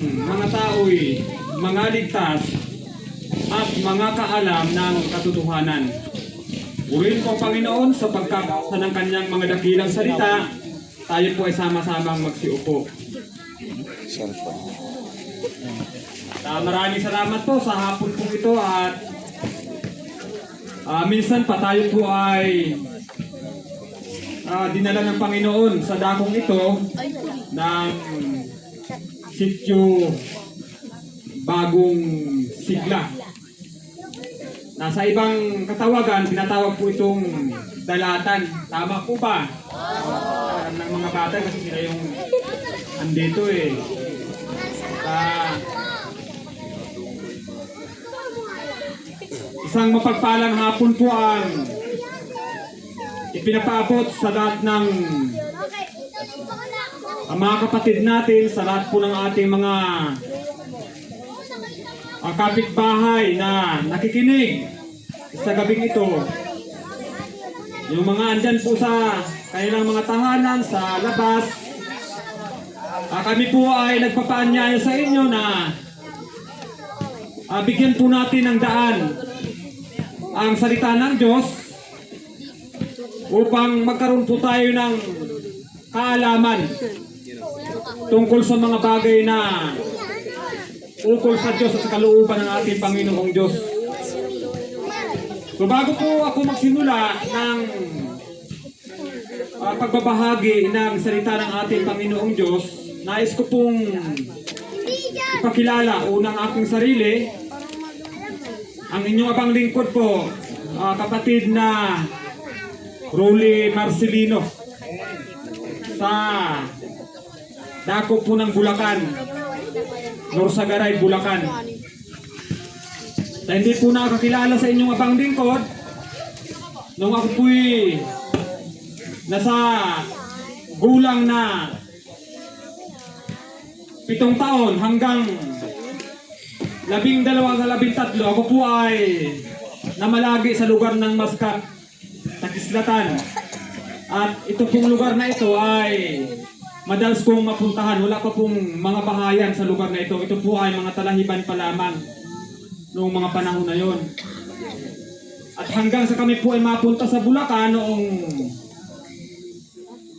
Mga tao'y mga ligtas at mga kaalam ng katotohanan. Purihin po, Panginoon, sa pagkakasa ng kanyang mga dakilang salita, tayo po ay sama-samang magsiupo. Maraming salamat po sa hapon po ito at minsan pa tayo po ay dinala ng Panginoon sa dakong ito ng sityo Bagong Sigla. Nasa ibang katawagan, tinatawag po itong Dalatan. Tama po ba? Ng mga bata kasi sila yung andito eh. Isang mapagpalang hapon po ang ipinapaabot sa lahat ng mga kapatid natin, sa lahat po ng ating mga kapitbahay na nakikinig sa gabing ito. Yung mga andyan po sa kanilang mga tahanan, sa labas, kami po ay nagpapaanyaya sa inyo na bigyan po natin ng daan ang salita ng Diyos upang magkaroon po tayo ng kaalaman tungkol sa mga bagay na ukol sa Diyos at sa kalooban ng ating Panginoong Diyos. So bago po ako magsimula ng pagbabahagi ng salita ng ating Panginoong Diyos, nais ko pong ipakilala unang aking sarili, ang inyong abang lingkod po, kapatid na Rolly Marcelino sa dako po ng Bulacan, Norsagaray, Bulacan. Na hindi po nakakilala sa inyong abang lingkod nung ako po'y nasa gulang na 7 taon hanggang 12 sa 13, ako po ay namalagi sa lugar ng Mascate, Takislatan. At ito pong lugar na ito ay madalas kong mapuntahan. Wala pa pong mga bahayan sa lugar na ito. Ito po ay mga talahiban pa lamang noong mga panahon na yon. At hanggang sa kami po ay mapunta sa Bulacan noong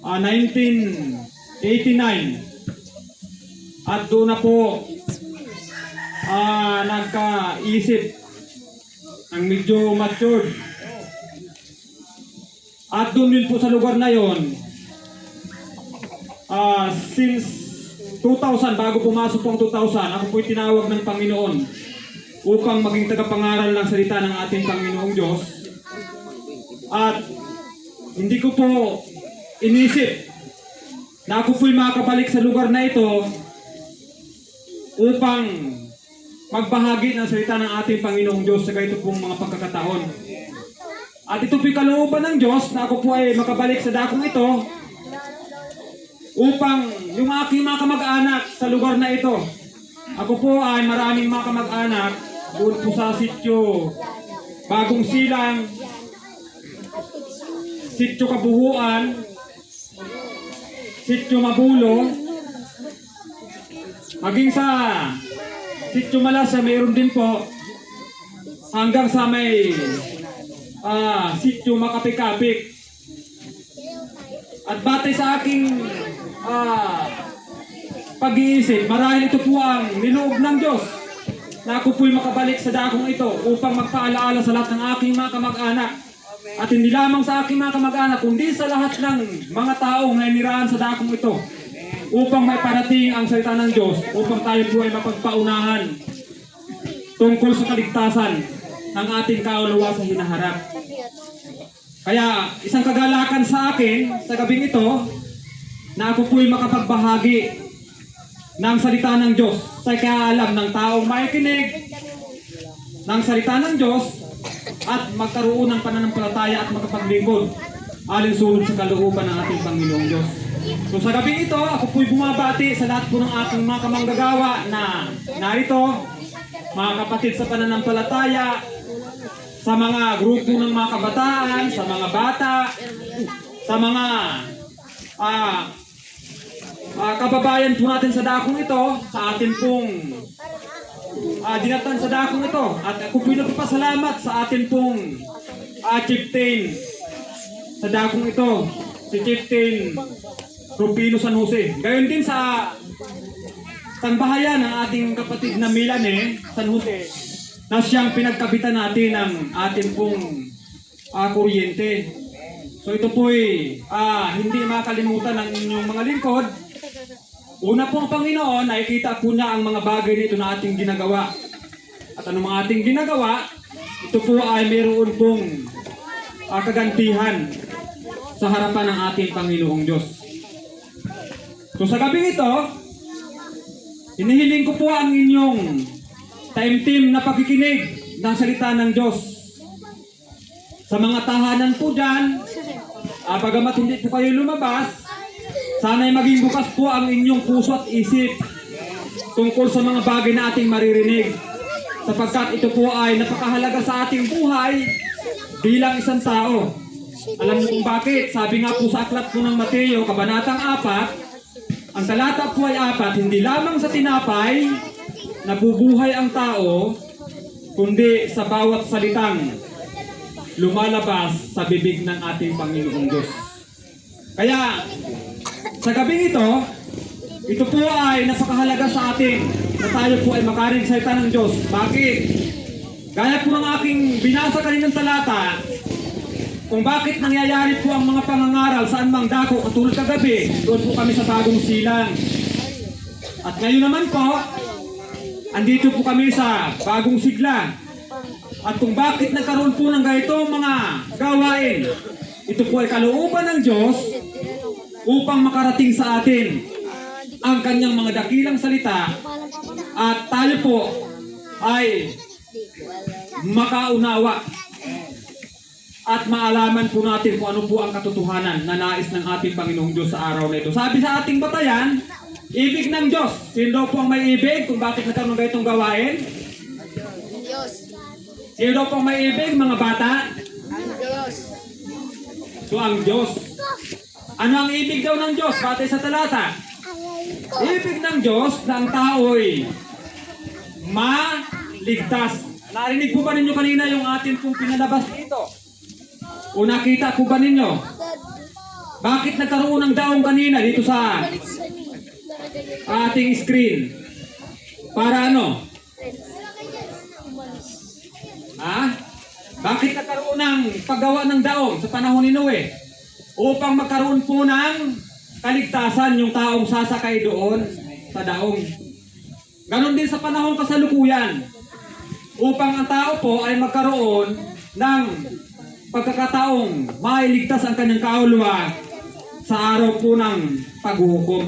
1989. At doon na po nagkaisip ang medyo matured. At doon din po sa lugar na yon, since 2000, bago pumasok po ang 2000, ako po'y tinawag ng Panginoon upang maging tagapangaral ng salita ng ating Panginoong Diyos. At hindi ko po inisip na ako po'y makabalik sa lugar na ito upang magbahagi ng salita ng ating Panginoong Diyos sa ganito pong mga pagkakataon. At ito po'y kalooban ng Diyos na ako po ay makabalik sa dakong ito upang yung aking mga kamag-anak sa lugar na ito. Ako po ay maraming mga kamag-anak doon po sa sityo Bagong Silang, sityo Kabuhuan, sityo Mabulo, maging sa sityo Malasa mayroon din po, hanggang sa may sityo Makapik-Kapik. At batay sa aking pag-iisip, marahil ito po ang niloob ng Diyos na ako po'y makabalik sa dakong ito upang magpaalaala sa lahat ng aking mga kamag-anak. At hindi lamang sa aking mga kamag-anak, kundi sa lahat ng mga taong naninirahan sa dakong ito upang may parating ang salita ng Diyos, upang tayo po ay mapagpaunahan tungkol sa kaligtasan ng ating kaluluwa sa hinaharap. Kaya isang kagalakan sa akin sa gabing ito na ako po'y makapagbahagi ng salita ng Diyos sa kaalam ng taong makikinig ng salita ng Diyos at magkaroon ng pananampalataya at makapaglingkod alinsunod sa kalooban ng ating Panginoong Diyos. So sa gabing ito, ako po'y bumabati sa lahat po ng aking mga kamanggagawa na narito, mga kapatid sa pananampalataya, sa mga grupo ng mga kabataan, sa mga bata, sa mga kababayan po natin sa dakong ito, sa atin pong dinatan sa dakong ito. At ako po nagpapasalamat sa atin pong chieftain sa dakong ito, si Chieftain Rufino San Jose. Gayon din sa tangbahayan ng ating kapatid na Milane San Jose, na siyang pinagkabitan natin ng atin pong kuryente. So ito po'y hindi makalimutan ng inyong mga lingkod. Una po ang Panginoon, nakikita po niya ang mga bagay nito na ating ginagawa. At ano mga ating ginagawa, ito po ay mayroon pong kagantihan sa harapan ng ating Panginoong Diyos. So sa gabing ito, hinihiling ko po ang inyong time-team na pakikinig ng salita ng Diyos. Sa mga tahanan po dyan, bagamat hindi po kayo lumabas, sana'y maging bukas po ang inyong puso at isip tungkol sa mga bagay na ating maririnig. Sapagkat ito po ay napakahalaga sa ating buhay bilang isang tao. Alam niyo kung bakit? Sabi nga po sa aklat po ng Mateo, Kabanatang 4, ang talata po ay 4, hindi lamang sa tinapay nabubuhay ang tao, kundi sa bawat salitang lumalabas sa bibig ng ating Panginoong Diyos. Kaya, sa gabing ito po ay napakahalaga sa atin na tayo po ay makarinig sa salita ng Diyos. Bakit? Gaya po ng aking binasa kaninang talata, kung bakit nangyayari po ang mga pangangaral saan mang dako katulad kagabi, doon po kami sa Bagong Silang. At ngayon naman po, andito po kami sa Bagong Sigla. At kung bakit nagkaroon po ng ganitong mga gawain, ito po ay kalooban ng Diyos upang makarating sa atin ang kanyang mga dakilang salita at tayo po ay makaunawa at maalaman po natin kung ano po ang katotohanan na nais ng ating Panginoong Diyos sa araw na ito. Sabi sa ating batayan, ibig ng Diyos. Sino daw po ang may ibig kung bakit nagkaroon ng ganitong gawain? Diyos. Sino daw po ang may ibig, mga bata? Diyos. So ang Diyos. Ano ang ibig daw ng Diyos? Batay sa talata. Ibig ng Diyos na ang tao'y maligtas. Narinig po ba ninyo kanina yung atin pong pinalabas dito? O nakita po ba ninyo? Bakit nagkaroon ng daong kanina dito sa ating screen? Para ano? Bakit nagkaroon ng paggawa ng daong sa panahon ni Noe? Upang magkaroon po ng kaligtasan yung taong sasakay doon sa daong. Ganon din sa panahon kasalukuyan. Upang ang tao po ay magkaroon ng pagkakataong mailigtas ang kanyang kauluwa sa araw po ng paghuhukom.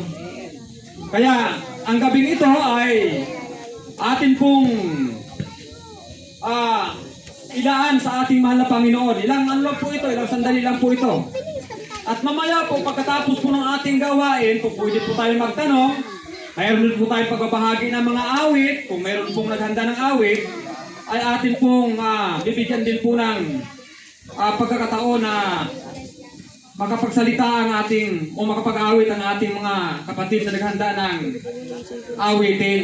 Kaya ang gabing ito ay atin pong ilaan sa ating mahal na Panginoon. Ilang ano lang po ito, ilang sandali lang po ito. At mamaya po, pagkatapos po ng ating gawain, po pwede po tayo magtanong, mayroon po tayo pagbabahagi ng mga awit, kung mayroon pong naghanda ng awit, ay atin pong bibigyan din po ng pagkakataon na makapagsalita ang ating, o makapag-awit ang ating mga kapatid na naghanda ng awitin.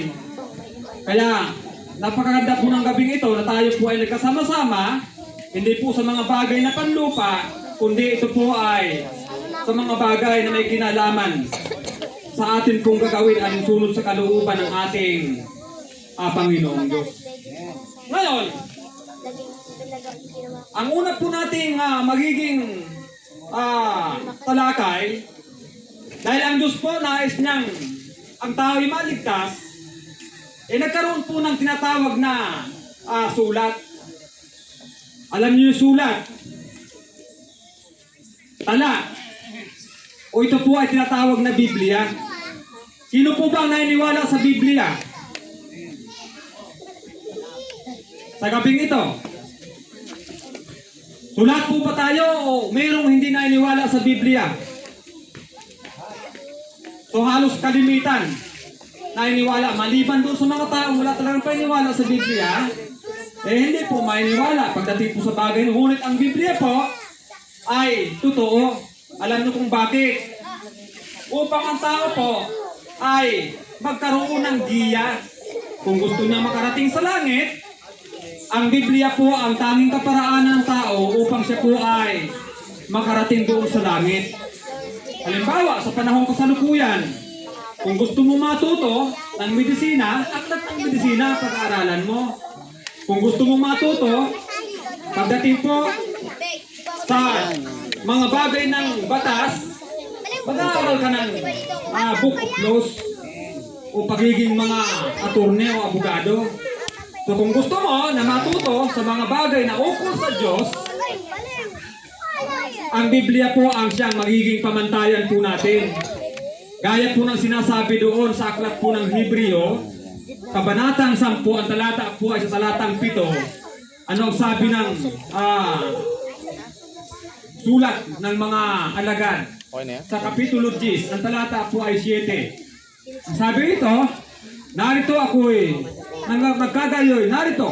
Kaya, napakaganda po ng gabing ito na tayo po ay nagkasama-sama, hindi po sa mga bagay na panlupa, kundi ito po ay sa mga bagay na may kinalaman sa atin pong gagawin alinsunod sa kalooban ng ating Panginoong Diyos. Ngayon, ang una po nating magiging talakay, dahil ang Diyos po nais niyang ang tao'y maligtas, nagkaroon po ng tinatawag na sulat. Alam niyo yung sulat? Tala. O ito po ay tinatawag na Biblia. Sino po ba ang naniniwala sa Biblia? Sa gabing ito. Sulat po ba tayo o mayroong hindi naniniwala sa Biblia? So halos kalimitan naniniwala. Maliban doon sa mga tao wala talagang paniniwala sa Biblia, hindi po maniniwala pagdating po sa bagay. Ngunit ang Biblia po ay totoo. Alam niyo kung bakit? upang ang tao po ay magkaroon ng giya. Kung gusto niya makarating sa langit, ang Biblia po ang tanging kaparaanan ng tao upang siya po ay makarating doon sa langit. Halimbawa, sa panahong kasalukuyan, kung gusto mo matuto ng medisina, aklat ng medisina, pag-aaralan mo. Kung gusto mo matuto, pagdating po sa mga bagay ng batas, mag-aaral ka ng book of laws o pagiging mga attorney o abogado. So kung gusto mo na matuto sa mga bagay na ukol sa Diyos, ang Biblia po ang siyang magiging pamantayan po natin. Gaya po ng sinasabi doon sa aklat po ng Hebreo, Kabanatang 10, ang talata po ay sa talatang 7. Ano ang sabi ng sulat ng mga alagad? Sa Kapitulo 10, ang talata po ay 7. Ang sabi ito, narito ako'y nagkagayoy, narito.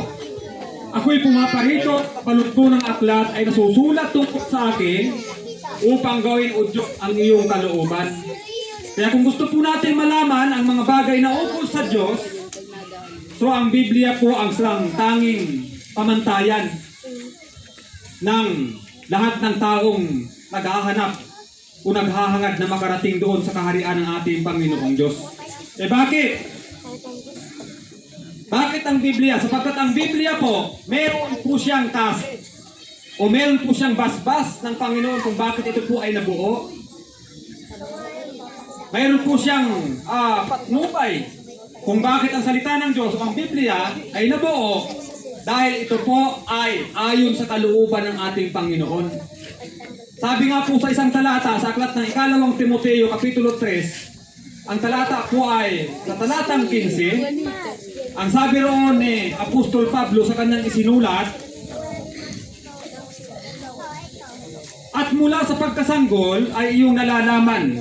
Ako'y pumaparito sa palugpo ng aklat ay nasusulat tungkol sa akin upang gawin udyok ang iyong kalooban. Kaya kung gusto po natin malaman ang mga bagay na ukol sa Diyos, so ang Biblia po ang silang tanging pamantayan ng lahat ng taong naghahanap o naghahangad na makarating doon sa kaharian ng ating Panginoong Diyos. Bakit? Bakit ang Biblia? Sapagkat ang Biblia po, meron po siyang task o meron po siyang basbas ng Panginoon kung bakit ito po ay nabuo. Mayroon po siyang patnubay kung bakit ang salita ng Diyos o ang Biblia ay nabuo dahil ito po ay ayon sa kalooban ng ating Panginoon. Sabi nga po sa isang talata sa aklat ng 2 Timoteo Kapitulo 3, ang talata po ay sa talatang 15, ang sabi roon ni Apostol Pablo sa kanyang isinulat, at mula sa pagkasanggol ay iyong nalalaman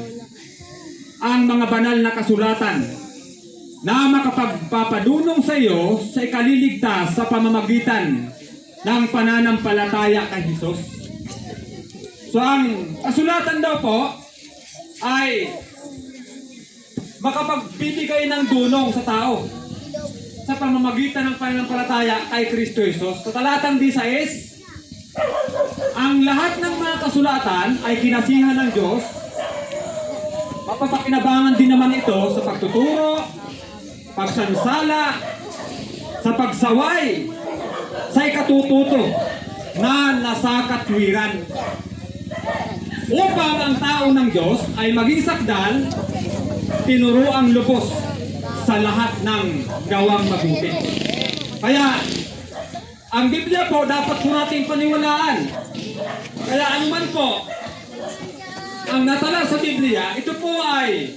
ang mga banal na kasulatan na makapagpapadunong sa iyo sa ikaliligtas sa pamamagitan ng pananampalataya kay Jesus. So ang kasulatan daw po ay makapagbibigay ng dunong sa tao sa pamamagitan ng pananampalataya kay Kristo Jesus. Sa talatang 16, ang lahat ng mga kasulatan ay kinasihan ng Diyos. Mapapakinabangan din naman ito sa pagtuturo, pagsansala, sa pagsaway, sa ikatututo na nasa katwiran. Upang ang tao ng Diyos ay maging sakdal, tinuro ang lubos sa lahat ng gawang mabuti. Kaya, ang Biblia po dapat po nating paniwalaan. Kaya anuman po ang natala sa Biblia, ito po ay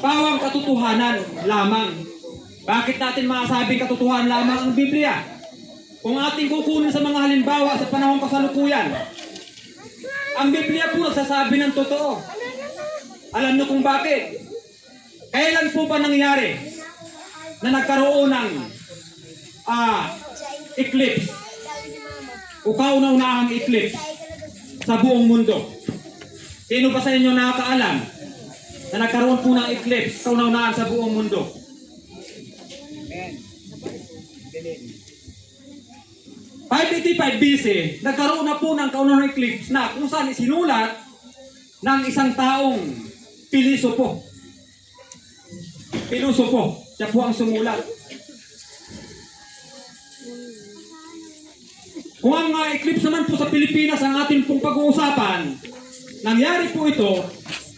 pawang katotohanan lamang. Bakit natin masasabing katotohanan lamang ang Biblia? Kung ating kukunin sa mga halimbawa sa panahong kasalukuyan, ang Biblia po nagsasabi ng totoo. Alam niyo kung bakit? Kailan po ba nangyari na nagkaroon ng eclipse o kauna-unahang eclipse sa buong mundo? Sino ba sa inyo nakakaalam na nagkaroon po ng eclipse kauna-unahan sa buong mundo? 585 BC, nagkaroon na po ng kaunahang eclipse na kung saan isinulat ng isang taong Pilosopo. Siya po ang sumulat. Kung ang eclipse naman po sa Pilipinas ang ating pong pag-uusapan, nangyari po ito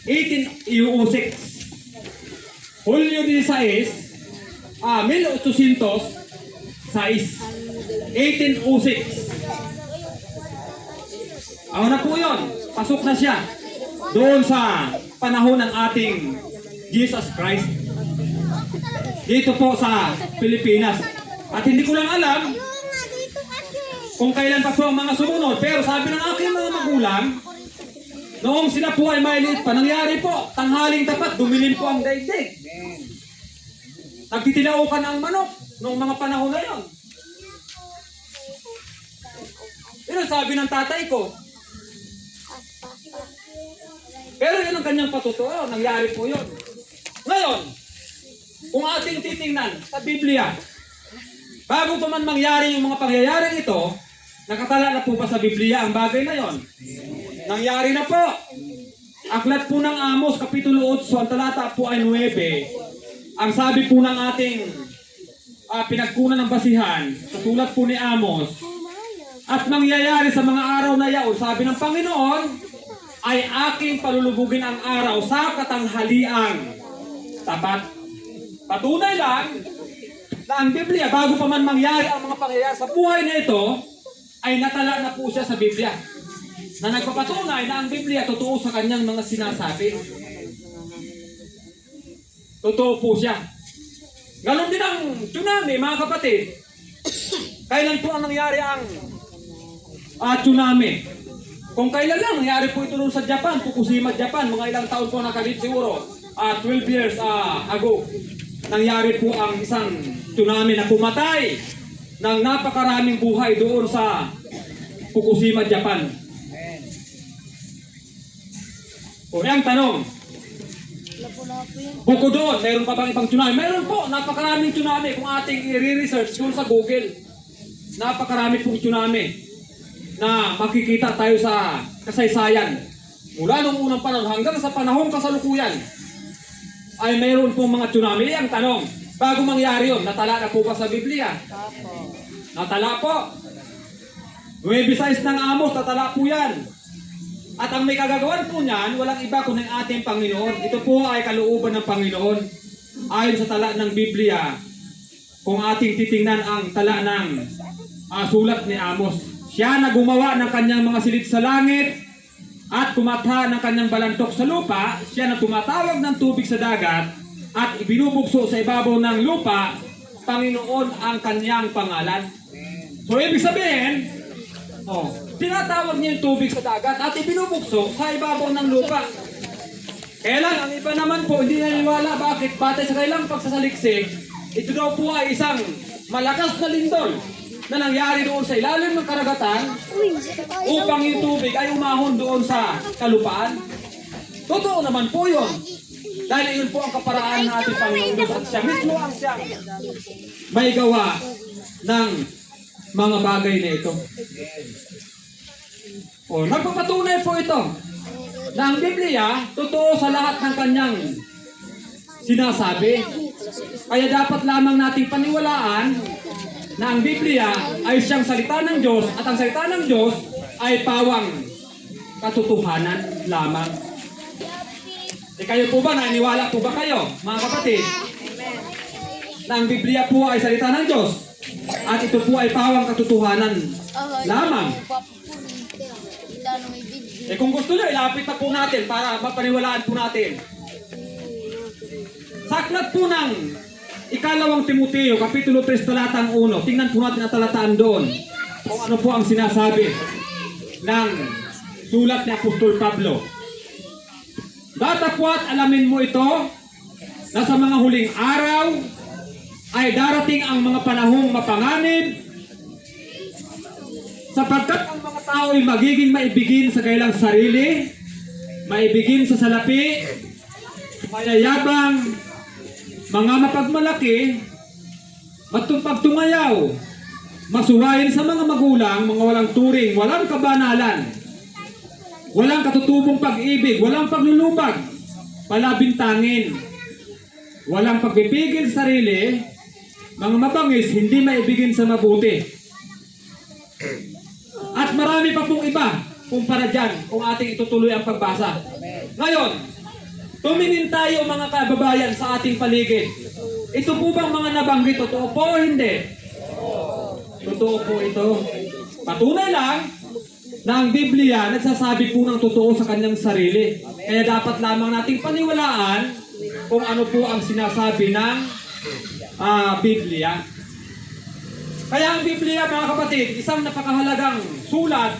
1806. Hulyo 16, 1806. Ako na po yun. Pasok na siya doon sa panahon ng ating Jesus Christ. Dito po sa Pilipinas. At hindi ko lang alam kung kailan pa po ang mga sumunod. Pero sabi ng aking mga magulang, noong sila po ay maliit pa, nangyari po, tanghaling tapat, dumilim po ang daigdig. Nagtitilaukan ang manok noong mga panahon na yon. Pero sabi ng tatay ko, Pero yun ang kanyang patutuo, nangyari po yun. Ngayon, kung ating titingnan sa Biblia, bago pa man mangyari yung mga pangyayaring ito, nakatala na po ba sa Biblia ang bagay na yon? Nangyari na po. Aklat po ng Amos, Kapitulo 8, ang talata po ay 9. Ang sabi po ng ating pinagkunan ng basihan, sa sulat po ni Amos, at mangyayari sa mga araw na yaon, sabi ng Panginoon, ay aking palulubugin ang araw sa katanghaliang tapat. Patunay lang na ang Biblia, bago pa man mangyari ang mga pangyayari sa buhay na ito, ay natala na po siya sa Biblia. Na nagpapatunay na ang Biblia totoo sa kanyang mga sinasabi. Totoo po siya. Ganon din ang tsunami, mga kapatid. Kailan po ang nangyari ang tsunami? Kung kailan lang, nangyari po ito noon sa Japan, Fukushima, Japan, mga ilang taon po nakalit siguro, 12 years ago. Nangyari po ang isang tsunami na pumatay ng napakaraming buhay doon sa Fukushima, Japan. O yung tanong, bukod doon, mayroon pa bang ibang tsunami? Mayroon po, napakaraming tsunami kung ating i-research doon sa Google. Napakarami pong tsunami na makikita tayo sa kasaysayan. Mula nung unang panahon hanggang sa panahong kasalukuyan ay mayroon pong mga tsunami. Ang tanong, bago mangyari yun, natala na po ba sa Biblia? Natala po. 9:6 ng Amos, natala po yan. At ang may kagagawan po niyan, walang iba kundi ang ating Panginoon. Ito po ay kalooban ng Panginoon. Ayon sa tala ng Biblia, kung ating titingnan ang tala ng sulat ni Amos. Siya na gumawa ng kanyang mga silid sa langit at kumatha ng kanyang balantok sa lupa. Siya na tumatawag ng tubig sa dagat at ibinubugso sa ibabaw ng lupa. Panginoon ang kanyang pangalan. So ibig sabihin, tinatawag niya yung tubig sa dagat at ibinubukso sa ibabaw ng lupa. Kaya lang, ang iba naman po, hindi naniniwala. Bakit? Batay sa kailang pagsasaliksik, ito daw po ay isang malakas na lindol na nangyari doon sa ilalim ng karagatan upang yung tubig ay umahon doon sa kalupaan. Totoo naman po yun. Dahil yun po ang kaparaan ng ating Panginoon Diyos at siya mismo ang siyang may gawa ng mga bagay na ito. Nagpapatunay po ito na ang Biblia totoo sa lahat ng kanyang sinasabi. Kaya dapat lamang nating paniwalaan na ang Biblia ay siyang salita ng Diyos at ang salita ng Diyos ay pawang katotohanan lamang. Kayo po ba, naniniwala po ba kayo, mga kapatid, na ang Biblia po ay salita ng Diyos at ito po ay pawang katotohanan lamang? Kung gusto nyo, ilapit na po natin para mapaniwalaan po natin. Sa aklat po ng Ikalawang Timoteo, Kapitulo 3, talatang 1. Tingnan po natin ang talataan doon kung ano po ang sinasabi ng sulat ni Apostol Pablo. Datapwat alamin mo ito na sa mga huling araw ay darating ang mga panahong mapanganib, sapagkat ang mga tao ay magiging maibigin sa kanilang sarili, maibigin sa salapi, mayayabang, mga mapagmalaki, matupagtungayaw, masuwayin sa mga magulang, mga walang turing, walang kabanalan, walang katutubong pag-ibig, walang paglulubag, palabintangin, walang pagpipigil sa sarili, mga mabangis, hindi maibigin sa mabuti. At marami pa pong iba kumpara dyan kung ating itutuloy ang pagbasa. Ngayon, tumingin tayo mga kababayan sa ating paligid. Ito po bang mga nabanggit? Totoo po o hindi? Totoo po ito. Patunay lang na ang Biblia nagsasabi po ng totoo sa kanyang sarili. Kaya dapat lamang nating paniwalaan kung ano po ang sinasabi ng Biblia. Kaya ang Biblia, mga kapatid, isang napakahalagang sulat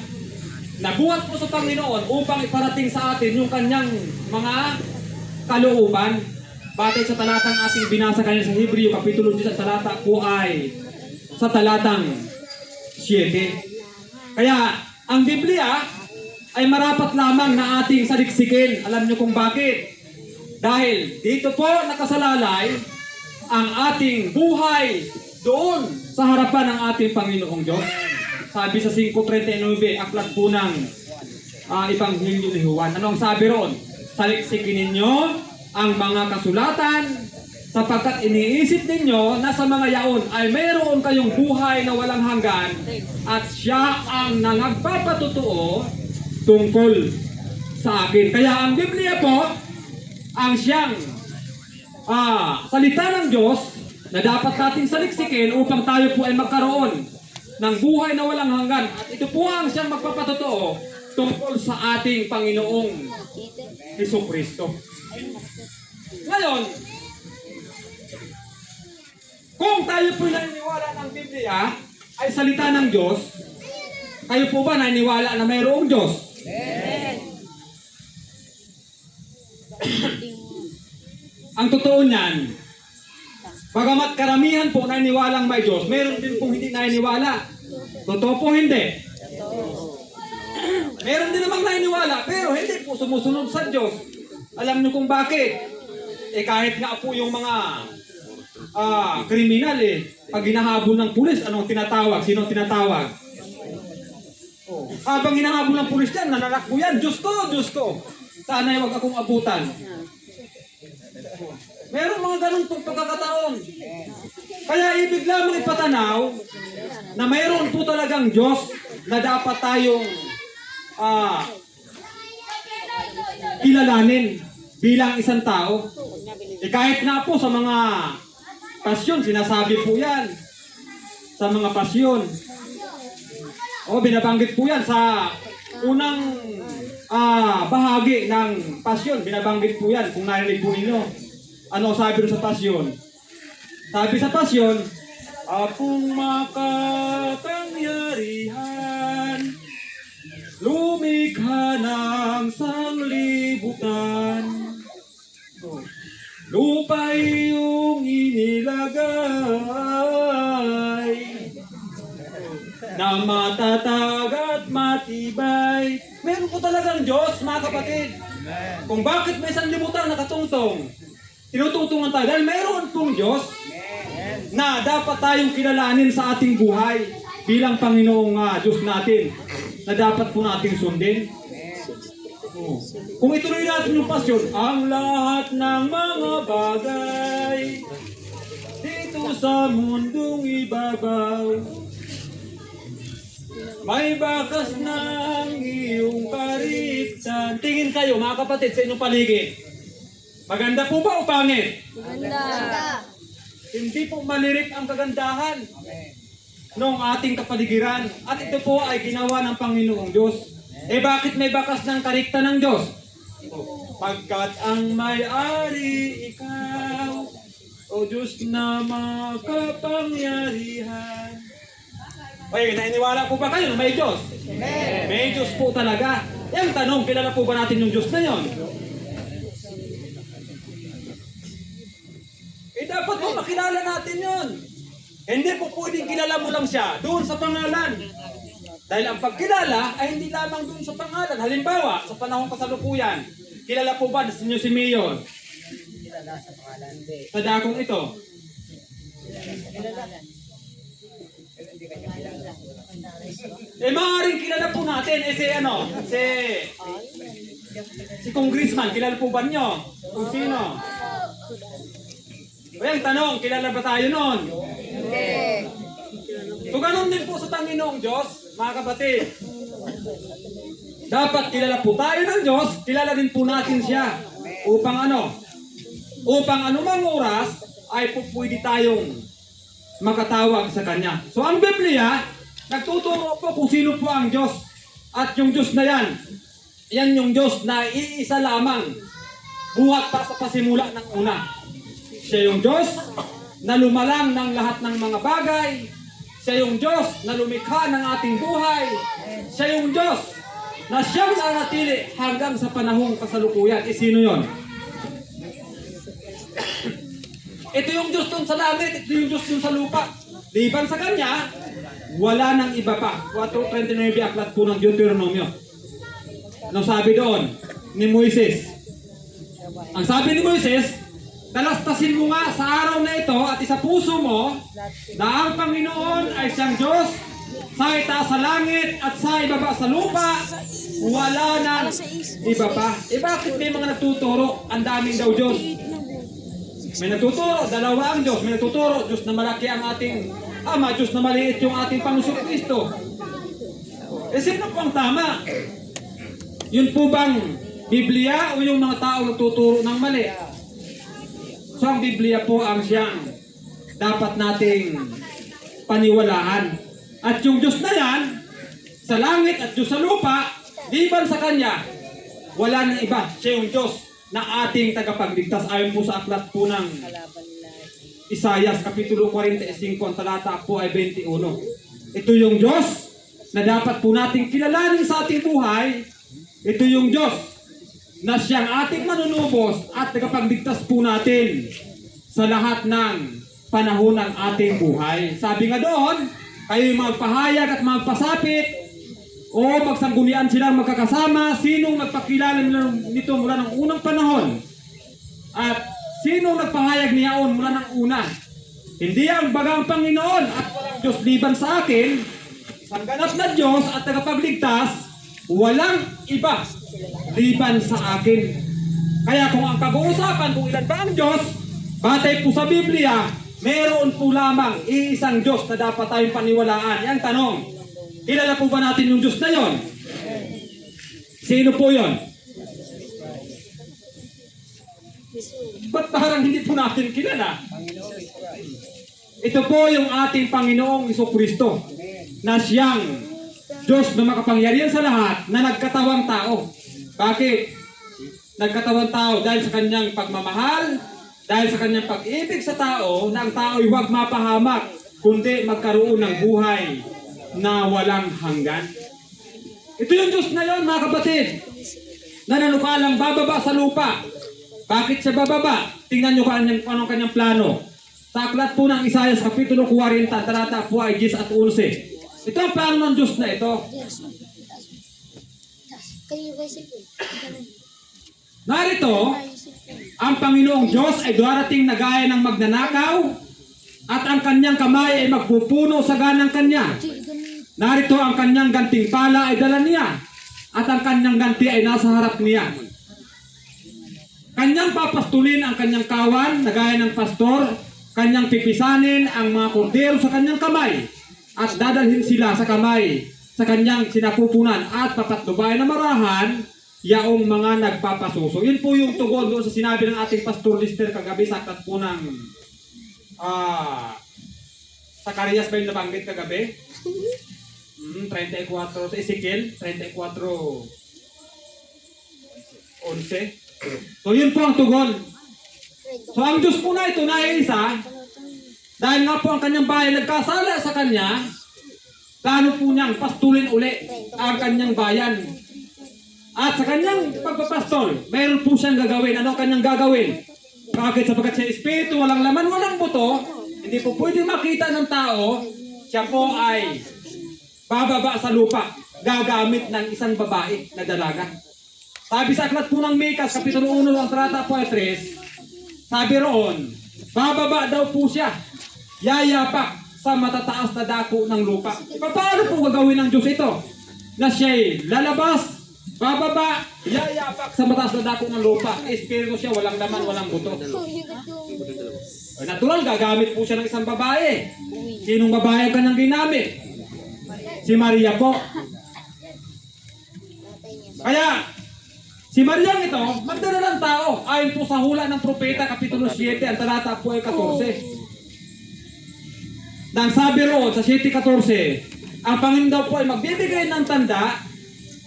na buhat po sa Panginoon upang iparating sa atin yung kanyang mga kalooban. Batay sa talatang ating binasa kanina sa Hebreo, Kapitulo 10, talata po ay sa talatang 7. Kaya ang Biblia ay marapat lamang na ating saliksikin. Alam niyo kung bakit? Dahil dito po nakasalalay ang ating buhay doon sa harapan ng ating Panginoong Diyos. Sabi sa 5:39, aklat po ng Ebanghelyo ni Juan. Ano ang sabi roon? Saliksikin ninyo ang mga kasulatan sapagkat iniisip ninyo na sa mga yaon ay mayroon kayong buhay na walang hanggan at siya ang nangagpapatotoo tungkol sa akin. Kaya ang Biblia po ang siyang salita ng Diyos na dapat nating saliksikin upang tayo po ay magkaroon ng buhay na walang hanggan. At ito po ang siyang magpapatotoo tungkol sa ating Panginoong Hesukristo. Ngayon, kung tayo po naniniwala ng Biblia ay salita ng Diyos, kayo po ba naniniwala na mayroong Diyos? Ang totoo niyan, bagamat karamihan po naniniwalang may Diyos, meron din pong hindi naniniwala. Totoo po hindi. Meron din namang naniniwala, pero hindi po sumusunod sa Diyos. Alam niyo kung bakit? Kahit nga po yung mga kriminal pag hinahabol ng pulis, anong tinatawag? Sinong tinatawag? Habang hinahabol ng pulis yan, nananakbo yan, Diyos ko, Diyos ko. Sana'y wag akong abutan. Meron mga ganun pong pagkakataon. Kaya ibig lamang ipatanaw na mayroon po talagang Diyos na dapat tayong kilalanin bilang isang tao. Kahit nga po sa mga pasyon, sinasabi po yan. Sa mga pasyon. Binabanggit po yan sa unang bahagi ng pasyon. Binabanggit po yan kung narinig po ninyo. Ano sabi rin sa pasyon? Sabi sa pasyon, Apong makapangyarihan, lumikha ng sanglibutan, lupa'y iyong inilagay, na matatag at matibay. Meron po talagang Diyos, mga kapatid. Kung bakit may sanlibutan nakatungtong, tinutungtungan tayo dahil mayroon pong Diyos na dapat tayong kilalanin sa ating buhay bilang Panginoong Diyos natin na dapat po nating sundin. Kung ituloy natin yung pasyon, ang lahat ng mga bagay dito sa mundong ibabaw may bakas ng iyong kariktan. Tingin kayo mga kapatid sa inyong paligid. Maganda po ba o pangit? Maganda. Hindi po malirik ang kagandahan ng ating kapaligiran. At ito po ay ginawa ng Panginoong Diyos. Bakit may bakas ng karikta ng Diyos? Pagkat ang may-ari ikaw, O Diyos na makapangyarihan. Naniniwala po ba kayo na may Diyos? May Diyos po talaga. Yung tanong, kilala po ba natin yung Diyos na yon? Dapat po makilala natin yon. Hindi po pwedeng kilala mo lang siya doon sa pangalan. Dahil ang pagkilala ay hindi lamang doon sa pangalan. Halimbawa, sa panahong kasalukuyan, kilala po ba ninyo si Mayor? Kilala sa pangalan. Sa dakong ito? Maaaring kilala po natin si Congressman, kilala po ba niyo? Kung sino? Yung tanong, kilala ba tayo nun? So ganun din po sa Panginoong Diyos, mga kapatid. Dapat kilala po tayo ng Diyos, kilala din po natin siya. Upang anumang oras ay po pwede tayong makatawag sa Kanya. So ang Biblia, nagtuturo po kung sino po ang Diyos. At yung Diyos na yan yung Diyos na iisa lamang buhat pa sa pasimula ng una. Siya yung Diyos na lumalang ng lahat ng mga bagay. Siya yung Diyos na lumikha ng ating buhay. Siya yung Diyos na siyang nanatili hanggang sa panahong kasalukuyan. Sino yon? Ito yung Diyos dun sa langit, ito yung Diyos dun sa lupa. Liban sa Kanya, wala nang iba pa. 4:29 aklat po ng Deuteronomio. Ano sabi doon ni Moises? Ang sabi ni Moises, talastasin mo nga sa araw na ito at isa puso mo na ang Panginoon ay siyang Diyos sa itaas sa langit at sa ibaba sa lupa, wala nang iba pa. Bakit may mga nagtuturo? Ang daming daw Diyos. May nagtuturo, dalawa ang Diyos. May nagtuturo, Diyos na malaki ang ating Ama, Diyos na maliit yung ating Panginoon Kristo. Sino po ang tama? Yun po bang Biblia o yung mga tao nagtuturo ng mali? So ang Biblia po ang siyang dapat nating paniwalaan. At yung Diyos na yan, sa langit at Diyos sa lupa, liban sa Kanya, wala nang iba. Siya yung Diyos na ating tagapagligtas. Ayon po sa aklat po ng Isaias, Kapitulo 45, ang talata po ay 21. Ito yung Diyos na dapat po nating kilalanin sa ating buhay. Ito yung Diyos na siyang ating manunubos at tagapagligtas po natin sa lahat ng panahon ng ating buhay. Sabi nga doon, kayo'y magpahayag at magpasapit o magsanggunian silang magkakasama, sinong nagpakilala nito mula ng unang panahon at sinong nagpahayag niyaon mula ng una. Hindi ang bagang Panginoon at walang Diyos liban sa akin, ang ganap na Diyos at tagapagligtas, walang iba liban sa akin. Kaya kung ang pag-uusapan kung ilan ba ang Diyos, batay po sa Biblia, meron po lamang iisang Diyos na dapat tayong paniwalaan. Yan tanong, kilala po ba natin yung Diyos na yon? Sino po yon? Ba't parang hindi po natin kilala? Ito po yung ating Panginoong Jesucristo na siyang Diyos na makapangyarihan sa lahat na nagkatawang tao. Bakit? Nagkatawang tao dahil sa kanyang pagmamahal, dahil sa kanyang pag-ibig sa tao, na ang tao ay huwag mapahamak, kundi magkaroon ng buhay na walang hanggan. Ito yung Diyos na yon, mga kapatid, na nanukalang bababa sa lupa. Bakit siya bababa? Tingnan nyo kung anong kanyang plano. Sa aklat po ng Isaias, Kapitulo 40, talata po ay 10 at 11. Ito ang plano ng Diyos na ito. Narito, ang Panginoong Diyos ay darating na gaya ng magnanakaw at ang kanyang kamay ay magpupuno sa ganang kanya. Narito ang kanyang gantimpala ay dala niya at ang kanyang ganti ay nasa harap niya. Kanyang papastulin ang kanyang kawan na gaya ng pastor, kanyang pipisanin ang mga kordero sa kanyang kamay at dadalhin sila sa kamay sa kanyang sinapupunan at papatnubayan na marahan yaong mga nagpapasuso. Yun po yung tugon doon sa sinabi ng ating Pastor Lister kagabi sa aklat po ng Zacarias ba yung nabanggit kagabi? 34 sa Ezekiel 34:11. So yun po ang tugon. So ang Diyos po na ito na isa, dahil nga po ang kanyang bayan nagkasala sa kanya, plano po niyang pastulin uli ang kanyang bayan. At sa kanyang pagpapastol, mayroon po siyang gagawin. Ano kanyang gagawin? Bakit? Sapagkat siya espiritu, walang laman, walang buto, hindi po pwede makita ng tao, siya po ay bababa sa lupa, gagamit ng isang babae na dalaga. Sabi sa aklat po ng Mikas, Kapitulo 1, ang talata po ay 3, sabi roon, bababa daw po siya, yayapak sa matataas na dako ng lupa. Paano po gagawin ng Diyos ito? Na siya'y lalabas, bababa, yayapak sa mataas na dako ng lupa. Espiritu siya, walang laman, walang buto. Natural, gagamit po siya ng isang babae. Sinong babae ang kanyang ginamit? Si Maria po. Kaya, si Maria ito, magdala ng tao. Ayon po sa hula ng propeta, Kapitulo 7, ang talata po ay 14. Nang sabi roon sa 7:14, ang Panginoon daw po ay magbibigay ng tanda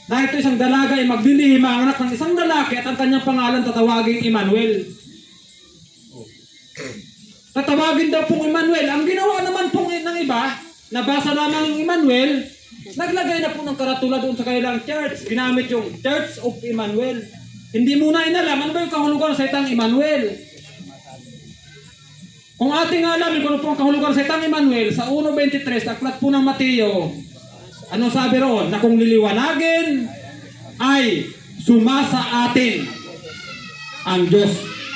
na ito isang dalaga ay maglilihim ang anak ng isang lalaki at ang kanyang pangalan tatawagin Emmanuel. Tatawagin daw pong Emmanuel. Ang ginawa naman pong ng iba, nabasa lamang yung Emmanuel, naglagay na po ng karatula doon sa kanilang church. Ginamit yung Church of Emmanuel. Hindi muna inalam, ano ba yung kahulugan sa itang Emmanuel? Kung ating alamin kung ano po ang kahulugan sa itang Emmanuel, sa 1:23, aklat po ng Mateo, ano sabi roon? Na kung liliwanagin ay sumasa atin ang Diyos.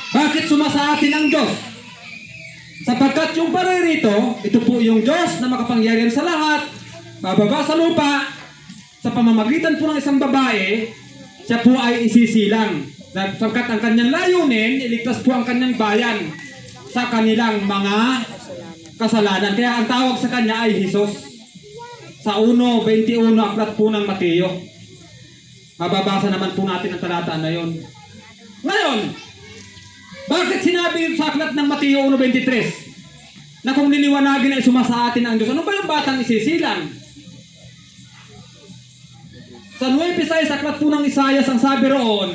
Bakit sumasa atin ang Diyos? Sapagkat yung paririto, ito po yung Diyos na makapangyarihan sa lahat, bababa sa lupa, sa pamamagitan po ng isang babae, siya po ay isisilang. Sapagkat ang kanyang layunin, iligtas po ang kanyang bayan sa kanilang mga kasalanan. Kaya ang tawag sa kanya ay Jesus. Sa 1:21, aklat po ng Mateo. Mababasa naman po natin ang talata na yon. Ngayon, bakit sinabi sa aklat ng Mateo 1:23 na kung niliwanagin ay sumasa atin ang Diyos? Ano ba yung batang isisilang? Sa 9:6, aklat po ng Isaias, ang sabi roon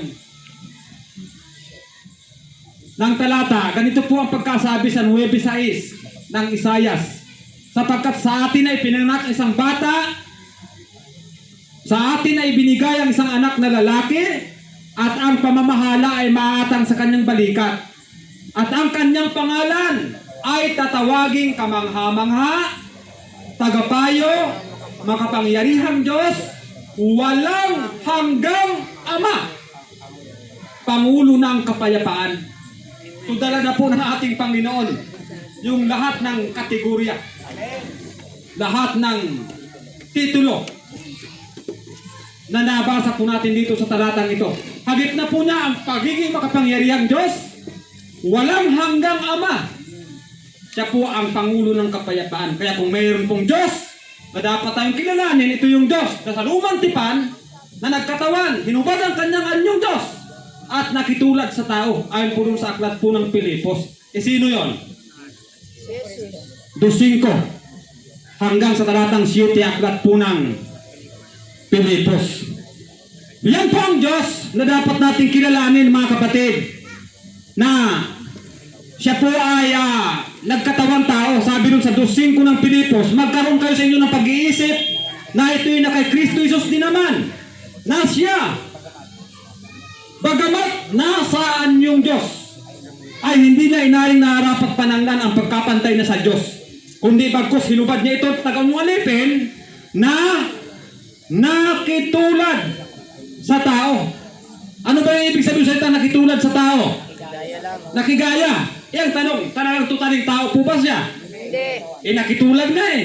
ng talata, ganito po ang pagkasabi sa 9:6 ng Isaias. Sapagkat sa atin ay pinanganak isang bata, sa atin ay binigay ang isang anak na lalaki, at ang pamamahala ay maatang sa kanyang balikat. At ang kanyang pangalan ay tatawaging kamangha-mangha, tagapayo, makapangyarihang Diyos, walang hanggang Ama, Pangulo ng Kapayapaan. So dala na po ng ating Panginoon yung lahat ng kategorya, lahat ng titulo na nabasa po natin dito sa talatang ito. Hagip na po niya ang pagiging makapangyarihang Diyos, walang hanggang Ama. Siya po ang Pangulo ng Kapayapaan. Kaya kung mayroon pong Diyos na dapat tayong kilalanin, ito yung Diyos na sa lumang tipan na nagkatawan, hinubad ang kanyang anyong Diyos at nakitulad sa tao. Ayon po dun sa aklat po ng Pilipos. Sino yon? 2:5 hanggang sa talatang 7, aklat po ng Pilipos. Yan po ang Diyos na dapat natin kilalanin, mga kapatid, na siya po ay nagkatawang tao. Sabi nun sa 2:5 ng Pilipos, magkaroon kayo sa inyo ng pag-iisip na ito'y na kay Kristo Jesus din naman, na siya, bagamat nasaan yung Diyos, ay hindi na inaring narapat pananglan ang pagkapantay na sa Diyos, kundi bagkus hinubad niya ito at tagang alipin na nakitulad sa tao. Ano ba yung ibig sabihin sa nakitulad sa tao? Nakigaya. Yang tanong, talagang tutaling tao po ba siya? Hindi. Nakitulad nga eh.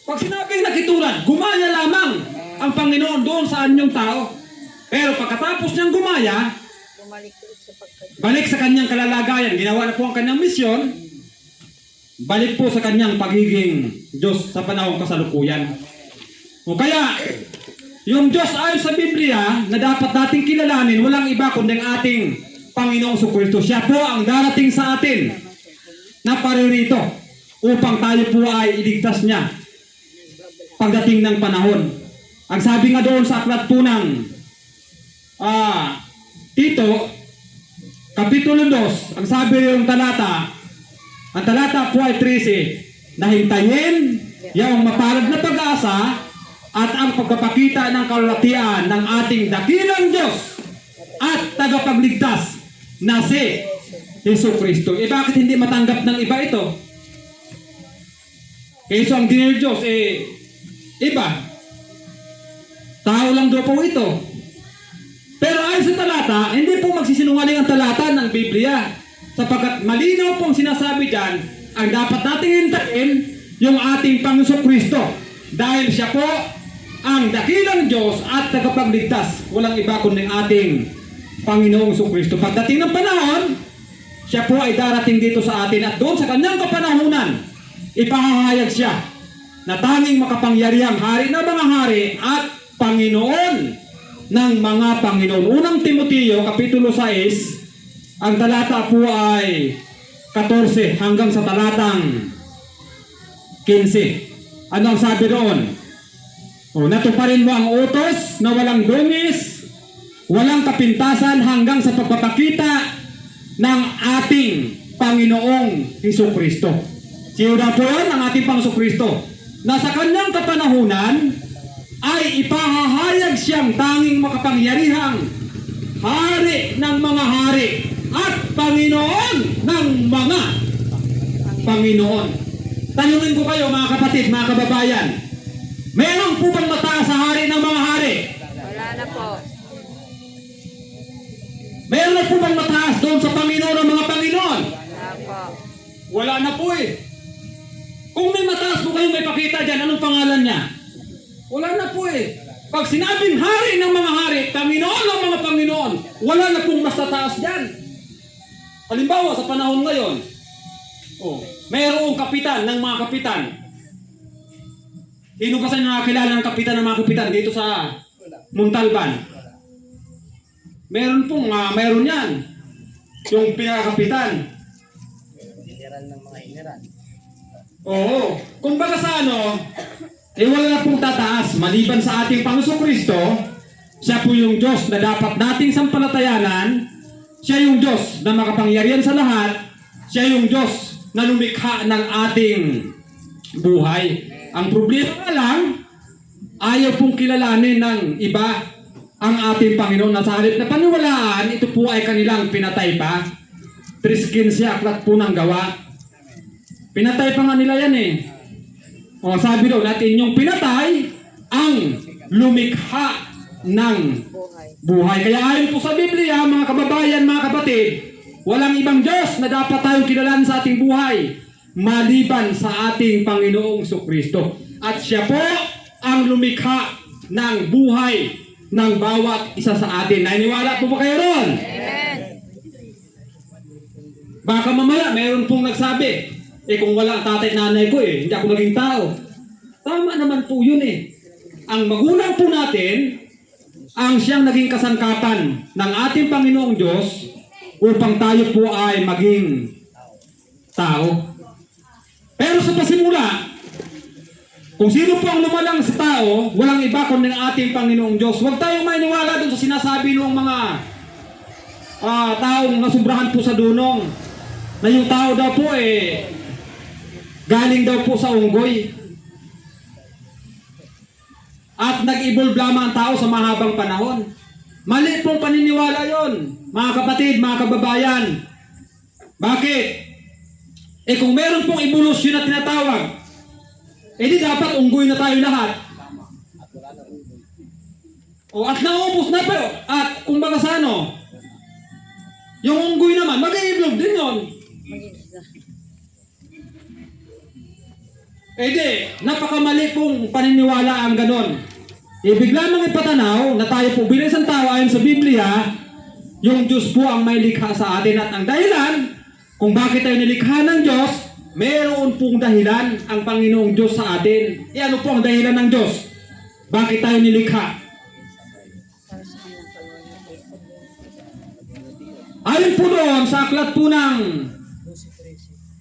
Pag sinabing nakitulad, gumaya lamang ang Panginoon doon sa anyong tao. Pero pagkatapos niyang gumaya, balik sa kanyang kalalagayan, ginawa na po ang kanyang misyon, balik po sa kanyang pagiging Diyos sa panahong kasalukuyan. O kaya, yung Diyos ayon sa Biblia na dapat nating kilalanin, walang iba kundi ang ating Panginoong Jesucristo. Siya po ang darating sa atin na paririto upang tayo po ay iligtas niya pagdating ng panahon. Ang sabi nga doon sa aklat po ng Tito, Kapitulo 2, ang sabi yung talata, ang talata po ay 13, na hintayin yung mapalad na pag-asa at ang pagpapakita ng kalulatian ng ating dakilang Diyos at tagapagligtas na si Jesucristo. Bakit hindi matanggap ng iba ito? Kaysa ang dinil Diyos, iba. Tao lang daw po ito. Pero ayon sa talata, hindi po magsisinungaling ang talata ng Biblia. Sapagkat malinaw pong sinasabi dyan, ang dapat nating hintayin yung ating Panginoong Kristo. Dahil siya po ang dakilang Diyos at tagapagligtas. Walang iba kundi ang ating Panginoong Kristo. Pagdating ng panahon, siya po ay darating dito sa atin at doon sa kanyang kapanahunan, ipahahayag siya na tanging makapangyarihang hari na mga hari at Panginoon ng mga Panginoon. Unang Timoteo, Kapitulo 6, ang talata po ay 14 hanggang sa talatang 15. Ano ang sabi doon? Natuparin mo ang utos na walang dungis, walang kapintasan hanggang sa pagpapakita ng ating Panginoong Jesucristo. Siya na po yan, ang ating Panginoong Jesucristo, na sa kanyang kapanahunan ay ipahahayag siyang tanging makapangyarihang hari ng mga hari at Panginoon ng mga Panginoon. Tanungin ko kayo, mga kapatid, mga kababayan, Meron po bang mataas sa hari ng mga hari? Wala na po. Meron na po bang mataas doon sa Panginoon ng mga Panginoon? Wala po. Wala na po eh. Kung may mataas po kayong may pakita dyan, anong pangalan niya? Wala na po eh. Pag sinabing hari ng mga hari, Panginoon ng mga Panginoon, wala na pong mas tataas dyan. Halimbawa, sa panahon ngayon, mayroong kapitan ng mga kapitan. Sino ba sa inyo nakakilala ng kapitan ng mga kapitan dito sa Montalban? Meron yan. Yung pinakakapitan. General ng mga general. Oo. Kung baga sa wala na pong tataas. Maliban sa ating Panginoong Kristo, siya po yung Diyos na dapat nating sampalatayanan. Siya yung Diyos na makapangyarihan sa lahat. Siya yung Diyos na lumikha ng ating buhay. Ang problema lang, ayaw pong kilalanin ng iba ang ating Panginoon na sa halip na paniwalaan, ito po ay kanilang pinatay pa. 3:15 aklat po ng Gawa. Pinatay pa nga nila yan eh. Sabi daw natin, yung pinatay ang lumikha ng buhay. Kaya ayon po sa Biblia, mga kababayan, mga kapatid, walang ibang Diyos na dapat tayong kilalanin sa ating buhay maliban sa ating Panginoong Kristo. At siya po ang lumikha ng buhay ng bawat isa sa atin. Naniniwala po ba kayo ron? Amen. Baka mamaya, mayroon pong nagsabi, kung wala ang tatay at nanay ko hindi ako naging tao. Tama naman po yun eh. Ang magulang po natin, ang siyang naging kasangkapan ng ating Panginoong Diyos upang tayo po ay maging tao. Pero sa pasimula, kung sino po ang lumalang sa tao, walang iba kundi ang ating Panginoong Diyos. Huwag tayong maniwala doon sa sinasabi ng mga taong nasubrahan po sa dunong na yung tao daw po galing daw po sa unggoy. At nag-evolve lamang ang tao sa mahabang panahon. Mali pong paniniwala yon, mga kapatid, mga kababayan. Bakit? Kung meron pong evolusyon na tinatawag, di dapat unggoy na tayo lahat. At naubos na po. At kung baga sa yung unggoy naman, mag-evolve din yun. Napakamali pong paniniwala ang ganon. Ibig lamang ipatanaw na tayo po bilang isang tao ayon sa Biblia, yung Diyos po ang may likha sa atin. At ang dahilan kung bakit tayo nilikha ng Diyos, meron pong dahilan ang Panginoong Diyos sa atin. Ano po ang dahilan ng Diyos? Bakit tayo nilikha? Ayon po doon sa aklat po ng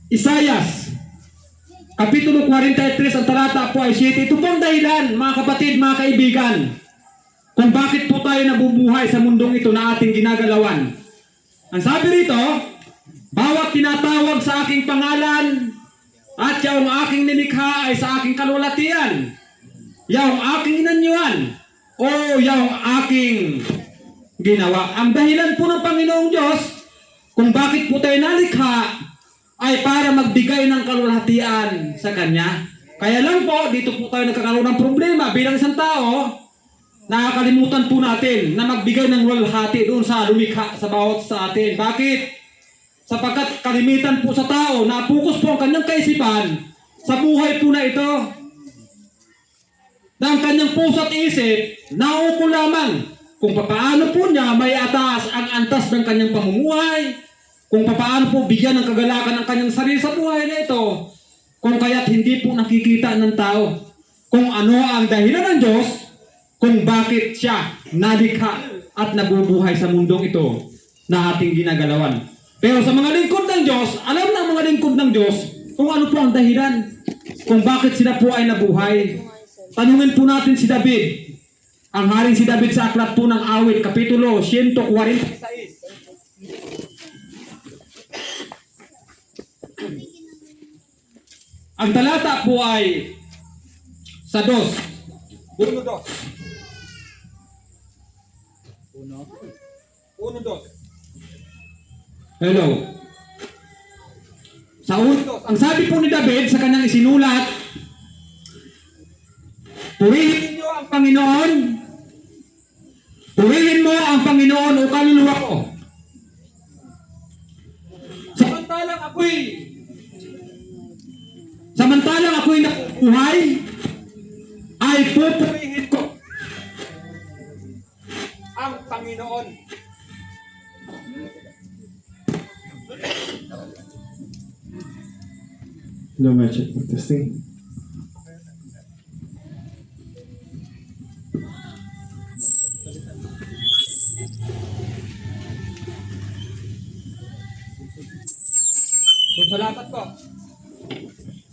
Isayas, Kapitulo 43, ang talata po ay 7. Ito po ang dahilan, mga kapatid, mga kaibigan, kung bakit po tayo nabubuhay sa mundong ito na ating ginagalawan. Ang sabi rito, bawat tinatawag sa aking pangalan at yung aking nilikha ay sa aking kalwalatian, yung aking inanyuan, o yung aking ginawa. Ang dahilan po ng Panginoong Diyos kung bakit po tayo nalikha ay para magbigay ng kalwalhatian sa Kanya. Kaya lang po, dito po tayo nagkakaroon ng problema. Bilang isang tao, nakakalimutan po natin na magbigay ng walhati doon sa lumikha sa bawat sa atin. Bakit? Sapagkat kalimitan po sa tao, napukus po ang kanyang kaisipan sa buhay po na ito. Na ang kanyang puso at isip, nauukol lamang kung paano po niya may atas ang antas ng kanyang pamumuhay, kung paano po bigyan ng kagalakan ang kanyang sarili sa buhay na ito, kung kaya't hindi po nakikita ng tao kung ano ang dahilan ng Diyos, kung bakit siya nalikha at nabubuhay sa mundong ito na ating ginagalawan. Pero sa mga lingkod ng Diyos, alam na ang mga lingkod ng Diyos kung ano po ang dahilan, kung bakit sila po ay nabuhay. Tanungin po natin si David, ang haring si David sa aklat po ng Awit, Kapitulo 146. Ang talata po ay sa 2. 1-2. 1-2. Hello. Sa 1-2. Ang sabi po ni David sa kanyang isinulat, Purihin niyo ang Panginoon. Purihin mo ang Panginoon o kaluluwa ko. Samantalang ako'y nabubuhay, ay pupurihin ko ang Panginoon. Hello, my check. Testing. So, salamat po.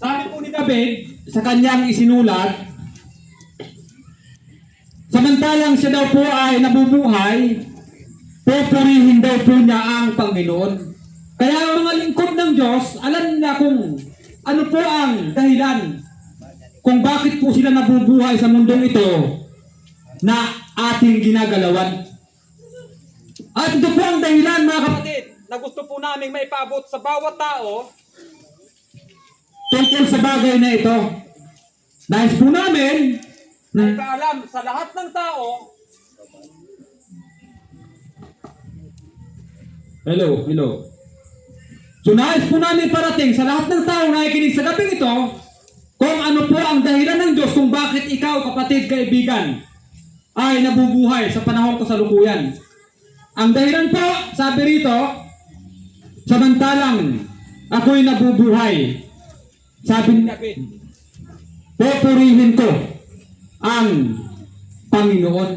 Sabi po ni David sa kanyang isinulat, samantalang siya daw po ay nabubuhay, pupurihin daw po niya ang Panginoon. Kaya ang mga lingkod ng Diyos, alam na kung ano po ang dahilan kung bakit po sila nabubuhay sa mundong ito na ating ginagalawan. At ito po ang dahilan, mga kapatid, na gusto po namin maipaabot sa bawat tao tungkol sa bagay na ito. Nais po namin na ipaalam sa lahat ng tao. Hello. So nais po namin parating sa lahat ng tao na nakikinig sa gabing ito kung ano po ang dahilan ng Diyos kung bakit ikaw, kapatid, kaibigan, ay nabubuhay sa panahon kasalukuyan. Ang dahilan po, sabi rito, samantalang ako'y nabubuhay, sabi ni David, pupurihin ko ang Panginoon.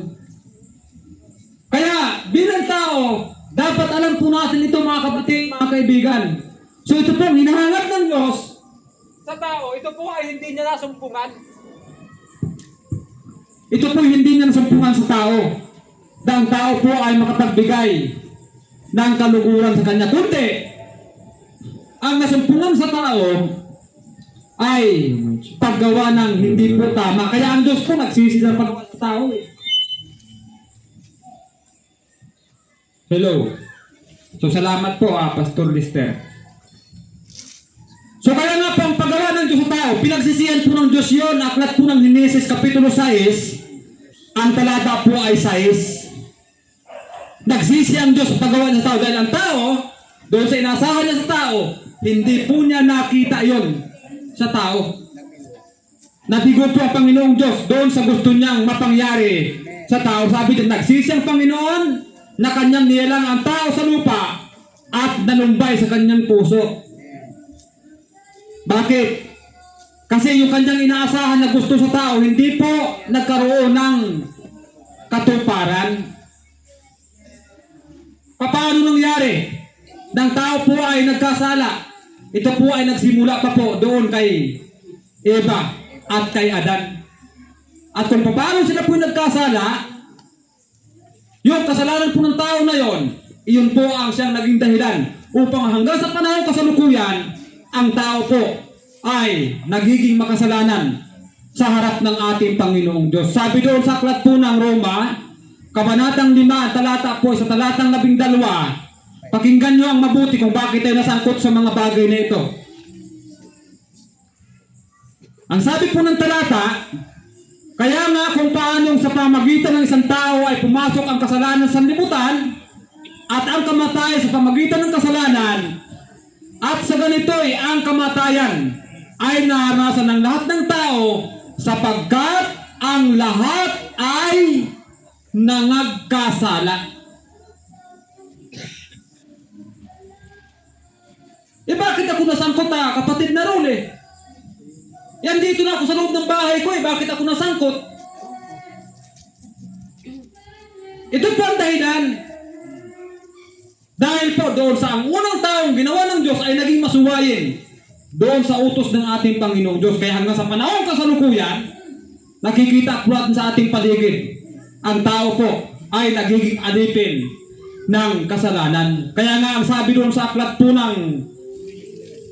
Kaya bilang tao, dapat alam po natin ito, mga kapatid, mga kaibigan. So ito pong hinahangad ng Diyos sa tao, ito po ay hindi niya nasumpungan. Ito po hindi niya nasumpungan sa tao. Na ang tao po ay makapagbigay ng kaluguran sa kanya. Kundi, ang nasumpungan sa tao ay paggawa ng hindi po tama. Kaya ang Diyos po nagsisi sa paggawa sa tao. Hello. So salamat po, Pastor Lister. So kaya nga po ang paggawa ng Diyos sa tao, pinagsisihan po ng Diyos yun. Aklat po ng Henesis Kapitulo 6, ang talata po ay 6. Nagsisi ang Diyos sa paggawa niya sa tao. Dahil ang tao, doon sa inasahan niya sa tao, hindi po niya nakita yon sa tao. Nabigo po ang Panginoong Diyos doon sa gusto niyang mapangyari sa tao. Sabi din, nagsisi ang Panginoon na kanyang nilalang ang tao sa lupa at nalumbay sa kanyang puso. Bakit? Kasi yung kanyang inaasahan na gusto sa tao, hindi po nagkaroon ng katuparan. Paano nangyari? Nang tao po ay nagkasala. Ito po ay nagsimula pa po doon kay Eva at kay Adan. At kung paano sila po nagkasala, yung kasalanan po ng tao na yon, iyon po ang siyang naging dahilan upang hanggang sa panahon kasalukuyan, ang tao po ay nagiging makasalanan sa harap ng ating Panginoong Diyos. Sabi doon sa aklat po ng Roma, Kabanatang 5, talata po sa talatang 12, pakinggan nyo ang mabuti kung bakit tayo nasangkot sa mga bagay na ito. Ang sabi po ng talata, kaya nga kung paanong sa pamagitan ng isang tao ay pumasok ang kasalanan sa libutan at ang kamatayan sa pamagitan ng kasalanan, at sa ganito'y ang kamatayan ay naranasan ng lahat ng tao sapagkat ang lahat ay nangagkasala. Bakit ako nasangkot, kapatid na role? Yan, dito na ako sa loob ng bahay ko, bakit ako nasangkot? Ito po ang dahilan. Dahil po doon sa ang unang taong ginawa ng Diyos ay naging masuwayin doon sa utos ng ating Panginoong Diyos. Kaya hanggang sa panahon kasalukuyan, nakikita po natin sa ating paligid, ang tao po ay nagiging alipin ng kasalanan. Kaya nga ang sabi doon sa aklat po ng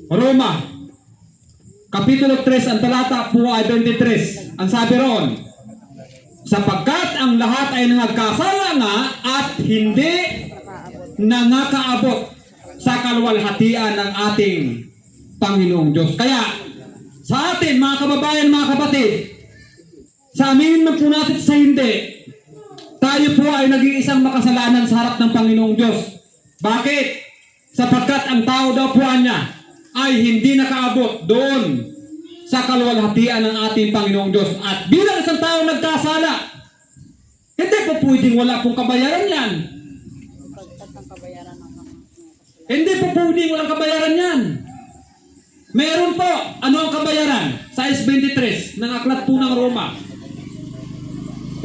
Roma, Kapitulo 3, ang talata po ay 23. Ang sabi roon, sapagkat ang lahat ay nagkasala nga at hindi nangakaabot sa kaluwalhatian ng ating Panginoong Diyos. Kaya sa atin, mga kababayan, mga kapatid, Sa aminin man po natin sa hindi, tayo po ay naging isang makasalanan sa harap ng Panginoong Diyos. Bakit? Sapagkat ang tao daw po niya ay hindi nakaabot doon sa kaluwalhatian ng ating Panginoong Diyos. At bilang isang tao nagkasala, hindi po pwedeng wala pong kabayaran yan. Hindi po pwedeng walang kabayaran yan. Meron po. Ano ang kabayaran? Sa 23 ng Aklat po ng Roma.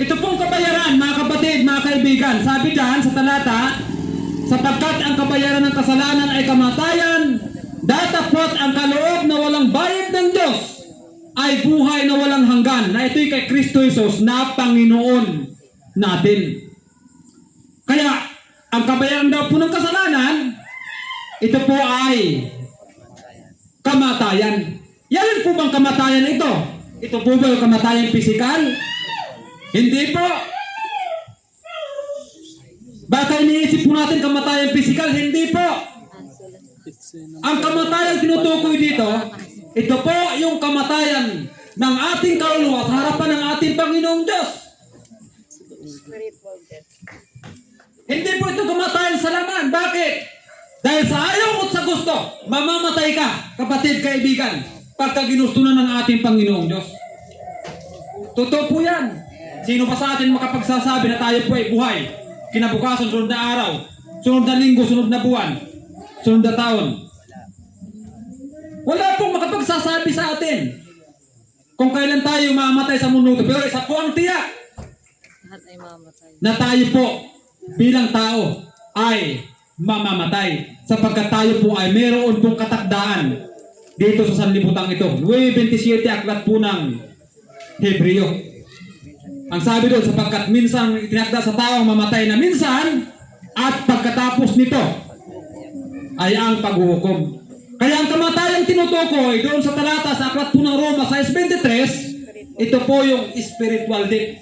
Ito pong kabayaran, mga kapatid, mga kaibigan. Sabi dyan sa talata, sapagkat ang kabayaran ng kasalanan ay kamatayan, datapot ang kaloob na walang bayad ng Diyos ay buhay na walang hanggan, na ito'y kay Kristo Jesus na Panginoon natin. Kaya, ang kabayaran daw po ng kasalanan, ito po ay kamatayan. Yan po bang kamatayan ito? Ito po ba yung kamatayan pisikal? Hindi po. Baka iniisip po natin kamatayan pisikal? Hindi po. Ang kamatayan tinutukoy dito, ito po yung kamatayan ng ating kaluluwa sa harapan ng ating Panginoong Diyos. Hindi po ito kamatayan sa laman. Bakit? Dahil sa ayaw at sa gusto, mamamatay ka, kapatid, kaibigan, pagka ginusto na ng ating Panginoong Diyos. Totoo po yan. Sino pa sa atin makapagsasabi na tayo po ay buhay? Kinabukasan, sunod na araw, sunod na linggo, sunod na buwan, sunod na taon. Wala pong makapagsasabi sa atin kung kailan tayo mamamatay sa mundo. Pero isa po ang tiyak na tayo po bilang tao ay mamamatay, sapagkat tayo po ay meron pong katakdaan dito sa sanlibutan ito. 9:27 aklat po ng Hebreo. Ang sabi doon, sapagkat minsan itinakda sa tao ang mamatay na minsan, at pagkatapos nito ay ang paghuhukom. Kaya ang kamatayang tinutukoy doon sa talata sa aklat po ng Roma sa 23, ito po yung spiritual death.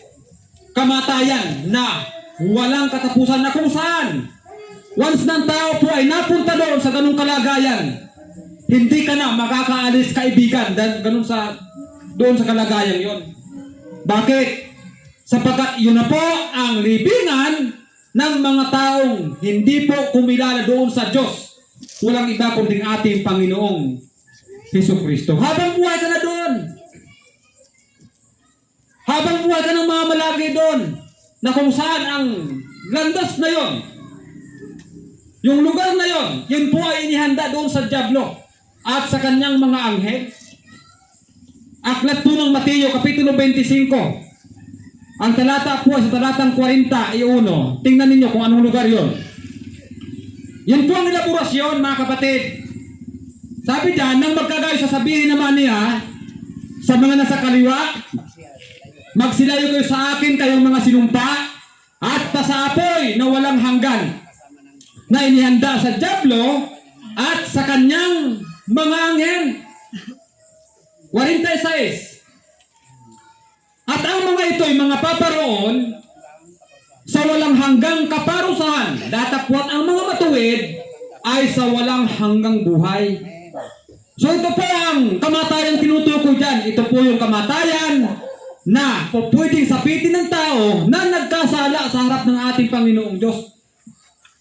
Kamatayan na walang katapusan, na kung saan once ng tao po ay napunta doon sa ganung kalagayan, hindi ka na makakaalis, kaibigan, ganun doon sa kalagayan yon. Bakit? Sapagkat yun na po ang libingan ng mga taong hindi po kumilala doon sa Diyos. Walang iba kundi ating Panginoong Jesucristo. Habang buhay ka na doon, habang buhay ka ng mga malagi doon, na kung saan ang landas na yon, yung lugar na yon, yun po ay inihanda doon sa dyablo at sa kanyang mga anghel. Aklat po ng Mateo, Kapitulo 25. Ang talata po sa talatang 41. Tingnan ninyo kung anong lugar yon. Yan po ang elaborasyon, mga kapatid. Sabi dyan, nang magkagayo, sasabihin naman niya sa mga nasa kaliwa, magsilayo kayo sa akin, kayong mga sinumpa, at pasaapoy na walang hanggan, na inihanda sa dyablo at sa kanyang mga anghel. 46. At ang mga ito ay mga paparoon sa walang hanggang kaparusahan. Datapwat ang mga matuwid ay sa walang hanggang buhay. So ito po ang kamatayan tinutukoy dyan. Ito po yung kamatayan na po pwedeng sapitin ng tao na nagkasala sa harap ng ating Panginoong Diyos.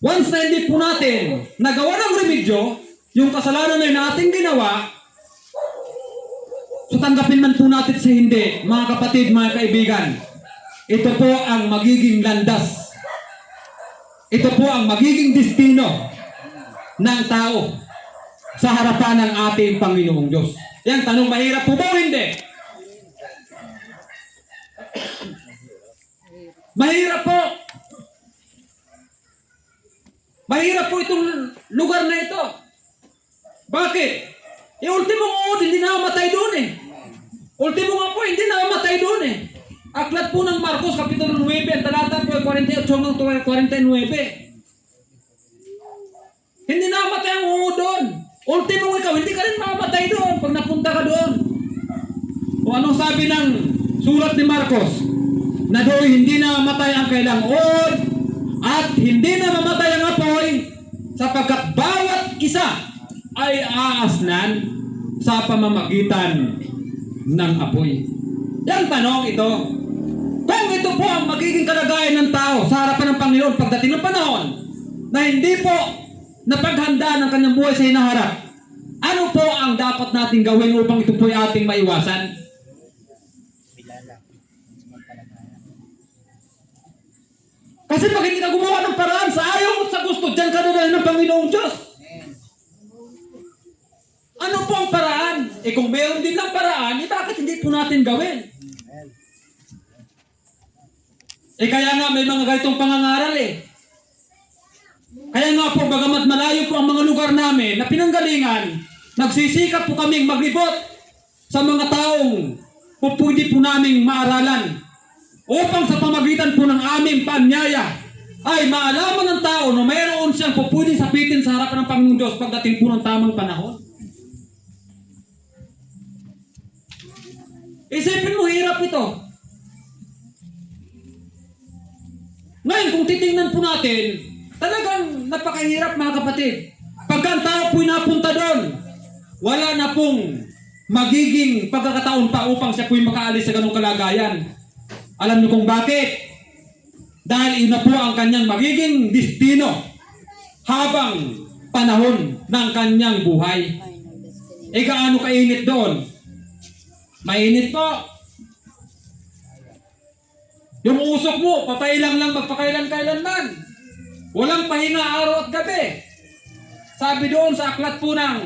Once na hindi po natin nagawa ng remedyo, yung kasalanan na ating ginawa, so tanggapin man po natin sa hindi, mga kapatid, mga kaibigan, ito po ang magiging landas. Ito po ang magiging destino ng tao sa harapan ng ating Panginoong Diyos. Yan, tanong, mahirap po ba o hindi? Mahirap po. Mahirap po itong lugar na ito. Bakit? Ultimo nga, hindi nakamatay doon eh. Ultimo nga po, hindi nakamatay doon eh. Aklat po ng Marcos, Kapitulo 9, ang talata po ay 48 hanggang 49. Hindi nakamatay ang uho doon. Ultimo ikaw, hindi ka rin makamatay doon pag napunta ka doon. O anong sabi ng sulat ni Marcos? Na doon hindi nakamatay ang kailang uod at hindi na mamatay ang apoy, sapagkat bawat isa ay aasnan sa pamamagitan ng apoy. Yang tanong ito, kung ito po ang magiging kalagayan ng tao sa harapan ng Panginoon pagdating ng panahon na hindi po napaghanda ng kanyang buhay sa hinaharap, ano po ang dapat natin gawin upang ito po ay ating maiwasan? Pilala. Sumampalataya. Kasi pag hindi ka gumawa ng paraan sa ayaw at sa gusto, dyan ka na ng Panginoong Diyos. Amen. Ano po ang paraan? Eh kung meron din ng paraan, eh bakit hindi po natin gawin? Amen. Eh kaya nga may mga ganitong pangangaral eh. Kaya nga po, bagamat malayo po ang mga lugar namin na pinanggalingan, nagsisikap po kaming maglibot sa mga taong pwede po naming maaralan upang sa pamagitan po ng aming paanyaya ay maalaman ng tao na mayroon siyang pwede sapitin sa harapan ng Panginoong Diyos pagdating po ng tamang panahon. Isipin mo, hirap ito. Ngayon, kung titingnan po natin, talagang napakahirap mga kapatid. Pagka ang tao po'y napunta doon, wala na pong magiging pagkakataon pa upang siya po'y makaalis sa ganong kalagayan. Alam niyo kung bakit? Dahil yun na po ang kanyang magiging destino habang panahon ng kanyang buhay. E gaano kainit doon? Mainit po. Yung usok mo, papailang lang magpakailan-kailanman. Walang pahinga araw at gabi. Sabi doon sa aklat po ng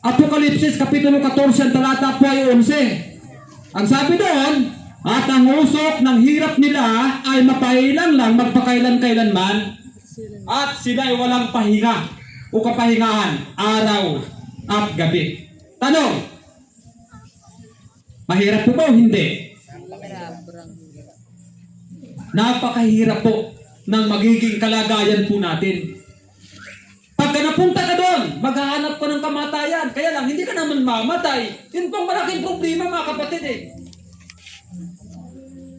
Apokalipsis Kapitulo 14, ang talata po ay 11. Ang sabi doon, at ang usok ng hirap nila ay mapailang lang magpakailan-kailanman at sila ay walang pahinga o kapahingahan araw at gabi. Tanong, mahirap po ba o hindi? Napakahirap po ng magiging kalagayan po natin. Pagka napunta ka doon, maghahanap ka ng kamatayan. Kaya lang, hindi ka naman mamatay. Yun pong malaking problema mga kapatid eh.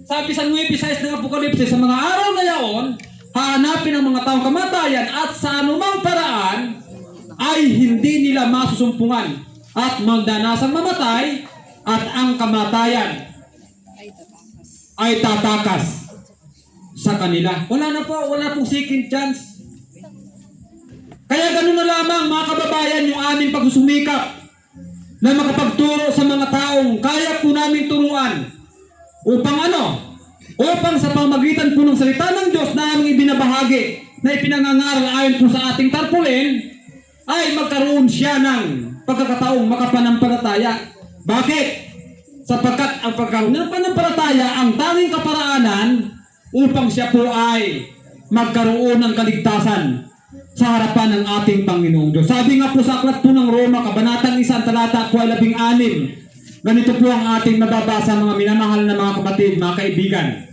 Sabi sa 9:6 ng Apokalipsis, sa mga araw na yaon, hahanapin ang mga taong kamatayan at sa anumang paraan ay hindi nila masusumpungan at magdanasang mamatay at ang kamatayan ay tatakas sa kanila. Wala na po, wala pong second chance. Kaya ganun na lamang mga kababayan yung aming pagsusumikap na makapagturo sa mga taong kaya po namin turuan upang ano? Upang sa pamagitan po ng salita ng Diyos na aming ibinabahagi na ipinangangaral ayon po sa ating tarpaulin ay magkaroon siya ng pagkakataong makapanampalataya. Bakit? Sapagkat ang pagkaroon ng panampalataya ang tanging kaparaanan upang siya po ay magkaroon ng kaligtasan sa harapan ng ating Panginoong Diyos. Sabi nga po sa aklat po ng Roma, Kabanatang 1, talata po ay 16. Ganito po ang ating nababasa mga minamahal na mga kapatid, mga kaibigan.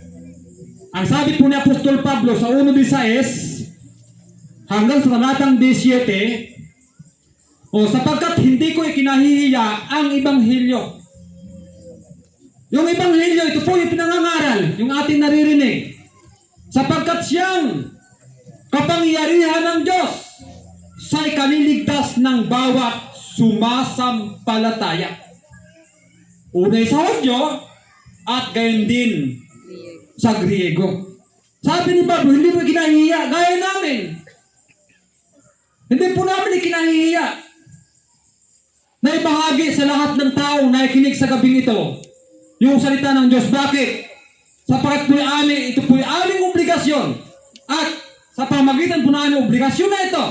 Ang sabi po ni Apostol Pablo sa 1:16 hanggang sa talatang 17, sapagkat hindi ko ikinahihiya ang Ebanghelyo. Yung Ebanghelyo, ito po yung pinangangaral, yung ating naririnig. Sapagkat siyang kapangyarihan ng Diyos sa ikaliligtas ng bawat sumasampalataya. Unay sa Hudyo at gayon din sa Griego. Sabi ni Pablo, hindi mo ikinahihiya, gaya namin. Hindi po namin ikinahihiya na ibahagi sa lahat ng tao na ikinig sa gabing ito yung salita ng Diyos. Bakit? Sapagkat po ito po aming obligasyon at sa pamagitan po namin obligasyon na ito,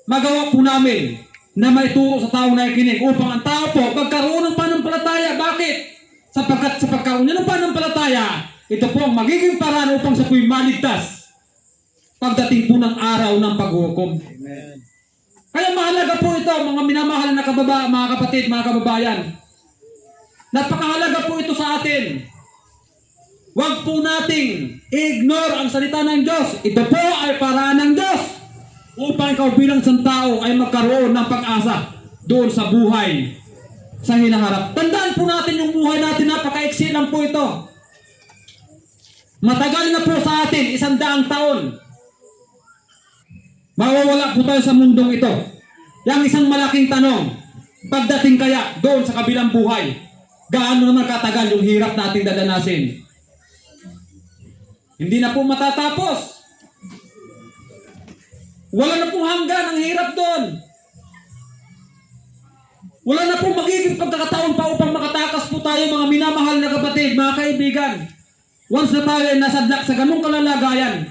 magawa po namin na maituro sa tao na ikinig upang ang tao po magkaroon ng panampalataya. Bakit? Sapagkat sa pagkaroon niya ng panampalataya, ito po ang magiging paraan upang sa po'y maligtas pagdating po ng araw ng paghukom. Amen. Kaya mahalaga po ito, mga minamahal na mga kapatid, mga kababayan. Napakahalaga po ito sa atin. Huwag po nating ignore ang salita ng Diyos. Ito po ay paraan ng Diyos upang ikaw bilang isang tao ay magkaroon ng pag-asa doon sa buhay sa hinaharap. Tandaan po natin yung buhay natin, napaka-iksi lang po ito. Matagal na po sa atin, 100 taon. Mawawala po tayo sa mundong ito. Yang isang malaking tanong, pagdating kaya doon sa kabilang buhay, gaano naman katagal yung hirap nating dadanasin. Hindi na po matatapos. Wala na pong hanggan ang hirap doon. Wala na pong magiging pagkakataon pa upang makatakas po tayo, mga minamahal na kapatid, mga kaibigan. Once na tayo ay nasadlak sa ganung kalalagayan,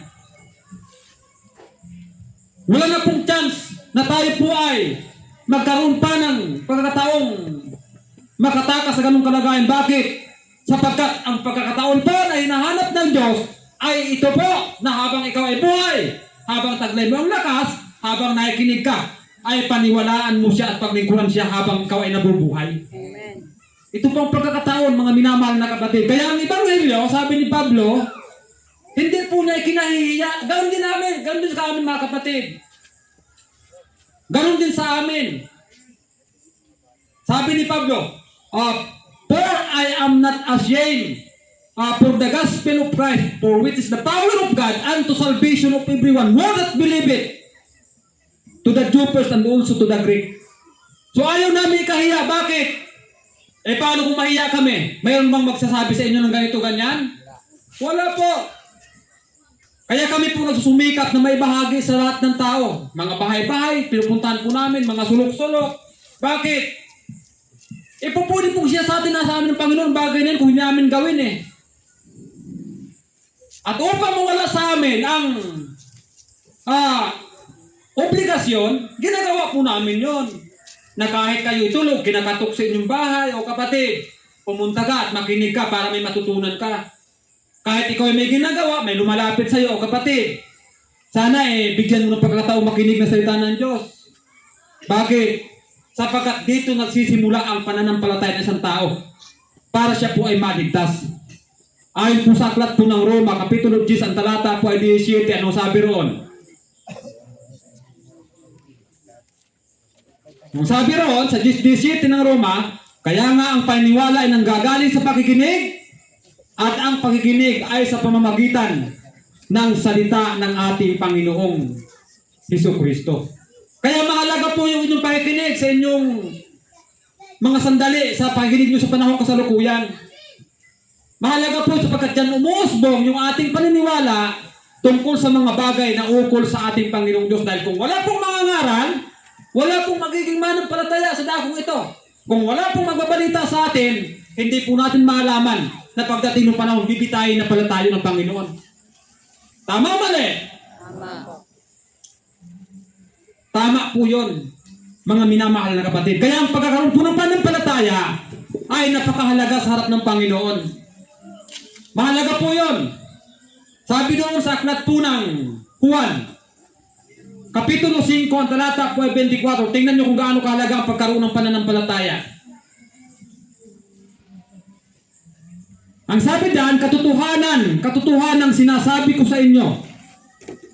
wala na pong chance na tayo po ay magkaroon pa ng pagkakataong makatakas sa ganung kalagayan. Bakit? Sapagkat ang pagkakataon po na hinahanap ng Diyos ay ito po, na habang ikaw ay buhay, habang taglay mo ang lakas, habang nakikinig ka, ay paniwalaan mo siya at paglingkuran siya habang ikaw ay nabubuhay. Amen. Ito pong pagkakataon, mga minamahal na kapatid. Kaya ang Ebanghelyo, sabi ni Pablo, hindi po niya ikinahihiya. Ganon din namin. Ganon din sa amin, mga kapatid. Ganon din sa amin. Sabi ni Pablo, for I am not ashamed for the gospel of Christ, for which is the power of God unto salvation of everyone who that believe it, to the Jew first and also to the Greek. So ayaw namin ikahiya. Bakit? Paano kung mahiya kami? Mayroon bang magsasabi sa inyo ng ganito, ganyan? Wala po. Kaya kami po nagsusumikap na may bahagi sa lahat ng tao. Mga bahay-bahay, pinupuntahan po namin, mga sulok-sulok. Bakit? Pupuli po siya sa atin, nasa amin ng Panginoon, bagay na yun kung hindi namin gawin eh. At upang mawala sa amin ang obligasyon, ginagawa po namin yon. Na kahit kayo itulog, kinakatok sa inyong bahay, o kapatid, pumunta ka at makinig ka para may matutunan ka. Kahit ikaw ay may ginagawa, may lumalapit sa iyo, o kapatid, sana bigyan mo ng pagkakataong makinig na salita ng Diyos. Bakit? Sapagkat dito nagsisimula ang pananampalataya ng isang tao para siya po ay maligtas. Ayon po sa aklat po ng Roma, Kapitulo 10, ang talata po ay 17, ano sabi roon? Ang sabi roon, sa 17 ng Roma, kaya nga ang paniniwala ay nanggagaling sa pakikinig, at ang pakikinig ay sa pamamagitan ng salita ng ating Panginoong Hesukristo. Kaya mahalaga po yung inyong pakikinig sa inyong mga sandali sa pakikinig nyo sa panahon kasalukuyan. Mahalaga po sapagkat dyan umusbong yung ating paniniwala tungkol sa mga bagay na ukol sa ating Panginoong Diyos. Dahil kung wala pong mga ngaral, wala pong magiging manampalataya sa dakong ito. Kung wala pong magbabalita sa atin, hindi po natin malaman na pagdating ng panahon, bibitayin na pala tayo ng Panginoon. Tama o mali? Tama. Tama po yun, mga minamahal na kapatid. Kaya ang pagkakaroon po ng pananampalataya ay napakahalaga sa harap ng Panginoon. Mahalaga po yun. Sabi doon sa aklat po ng Juan, Kapitulo 5, ang talata po ay 24. Tingnan nyo kung gaano kahalaga ang pagkaroon ng pananampalataya. Ang sabi diyan, katotohanan sinasabi ko sa inyo,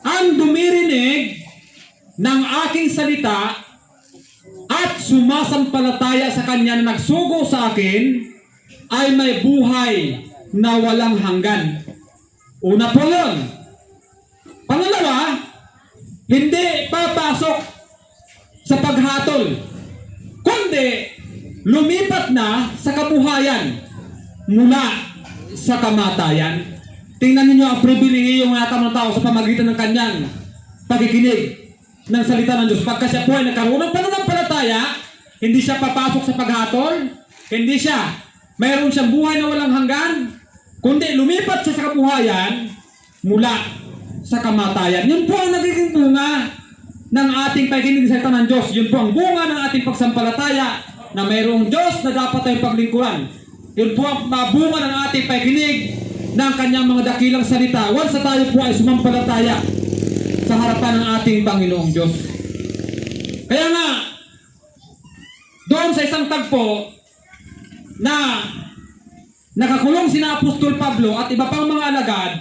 ang dumirinig ng aking salita at sumasampalataya sa kanya na nagsugo sa akin ay may buhay na walang hanggan. Una po yun. Pangalawa, hindi papasok sa paghatol, kundi lumipat na sa kabuhayan mula sa kamatayan. Tingnan niyo ang pribilehiyong natamang tao sa pamagitan ng kanyang pakikinig ng salita ng Diyos. Pagka siya po ay nagkaroon ng pananampalataya, hindi siya papasok sa paghatol, hindi siya, mayroon siyang buhay na walang hanggan, kundi lumipat siya sa kabuhayan mula sa kamatayan. Yun po ang nagiging bunga ng ating pakikinig sa salita ng Diyos. Yun po ang bunga ng ating pagsampalataya na mayroong Diyos na dapat tayong paglingkuran. Yun po ang bunga ng ating pakikinig ng kanyang mga dakilang salita. Once na tayo po ay sumampalataya sa harapan ng ating Panginoong Diyos. Kaya nga, doon sa isang tagpo na nakakulong sina Apostol Pablo at iba pang mga alagad,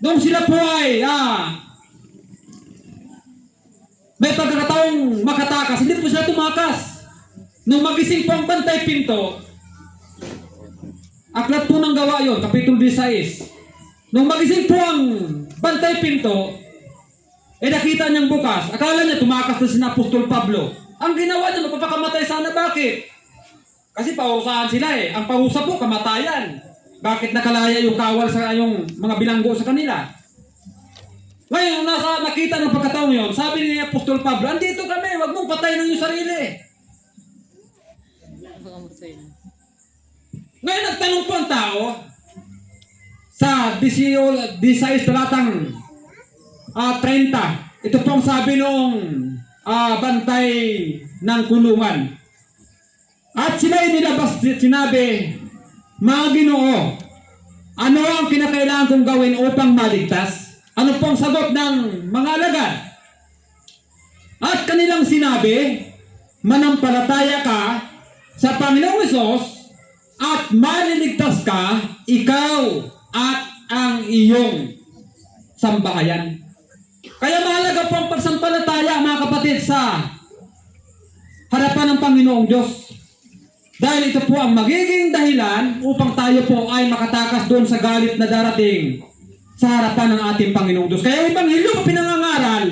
doon sila po ay may pagkakataong makatakas. Hindi po sila tumakas. Nung magising po ang bantay pinto, aklat po ng Gawa yun, Kapitulo 16. Nung magising po ang bantay pinto, nakita niyang bukas. Akala niya tumakas na sina Apostol Pablo. Ang ginawa niya, magpapakamatay sana. Bakit? Kasi parusahan sila eh. Ang parusa po, kamatayan. Bakit nakalaya yung kawal sa yung mga bilanggo sa kanila? Ngayon, nakita ng pagkataon yun, sabi ni Apostol Pablo, andito kami, wag mong patayin yung sarili. Ngayon, nagtanong po ang tao, sa 16 talatang 30, ito po ang sabi nung bantay ng kulungan. At sila'y nilabas, sinabi, mga Ginoo, ano ang kinakailangan kong gawin upang maligtas? Ano pong sagot ng mga alagad? At kanilang sinabi, manampalataya ka sa Panginoong Hesus at maliligtas ka, ikaw at ang iyong sambahayan. Kaya mahalaga po ang pagsampalataya, mga kapatid, sa harapan ng Panginoong Diyos. Dahil ito po ang magiging dahilan upang tayo po ay makatakas doon sa galit na darating sa harapan ng ating Panginoong Diyos. Kaya ang Ebanghelyo na pinangangaral,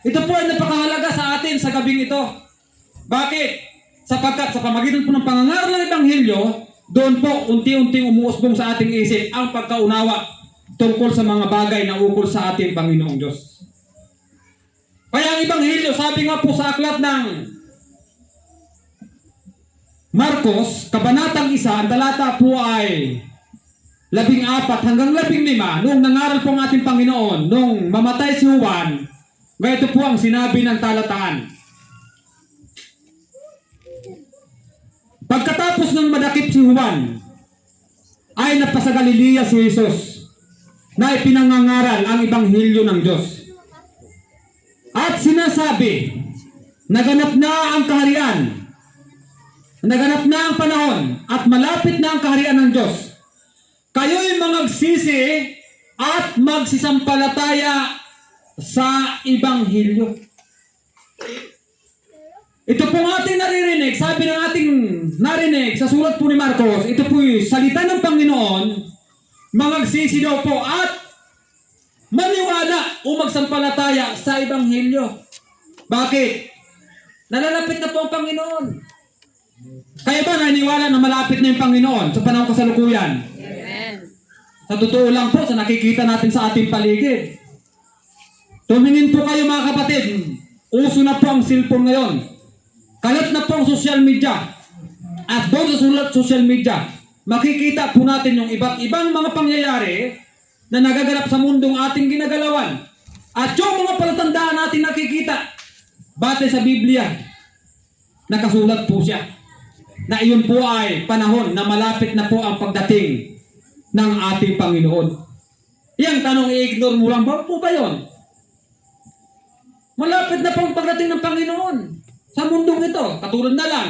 ito po ay napakahalaga sa atin sa gabing ito. Bakit? Sapagkat sa pamagitan po ng pangangaral ng Ebanghelyo, doon po unti-unting umuusbong sa ating isip ang pagkaunawa tungkol sa mga bagay na ukol sa ating Panginoong Diyos. Kaya ang Ebanghelyo, sabi nga po sa aklat ng Marcos, kabanatang 1, ang talata po ay 14 hanggang 15, noong nangaral po ang ating Panginoon, noong mamatay si Juan, ganito po ang sinabi ng talataan. Pagkatapos ng madakip si Juan, ay napasa Galilea si Jesus, na ipinangangaral ang Ebanghelyo ng Diyos. At sinasabi, naganap na ang kaharian, naganap na ang panahon, at malapit na ang kaharian ng Diyos. Kayo'y magsisi at magsisampalataya sa Ebanghelyo. Ito pong ating naririnig, sabi ng ating narinig sa sulat po ni Marcos, ito po'y salita ng Panginoon, magsisi daw po at maniwala o magsampalataya sa Ebanghelyo. Bakit? Nalalapit na po ang Panginoon. Kaya ba naniniwala na malapit na yung Panginoon sa panahon kasalukuyan? Sa totoo lang po, sa nakikita natin sa ating paligid. Tumingin po kayo mga kapatid, uso na po ang cellphone ngayon. Kalat na po ang social media. At doon sa social media, makikita po natin yung iba't ibang mga pangyayari na nagaganap sa mundong ating ginagalawan. At yung mga palatandaan natin nakikita, batay sa Biblia, nakasulat po siya, na iyon po ay panahon na malapit na po ang pagdating ng ating Panginoon. Iyang tanong, i-ignore mo lang ba po ba yun? Malapit na po ang pagdating ng Panginoon sa mundong ito. Katulad na lang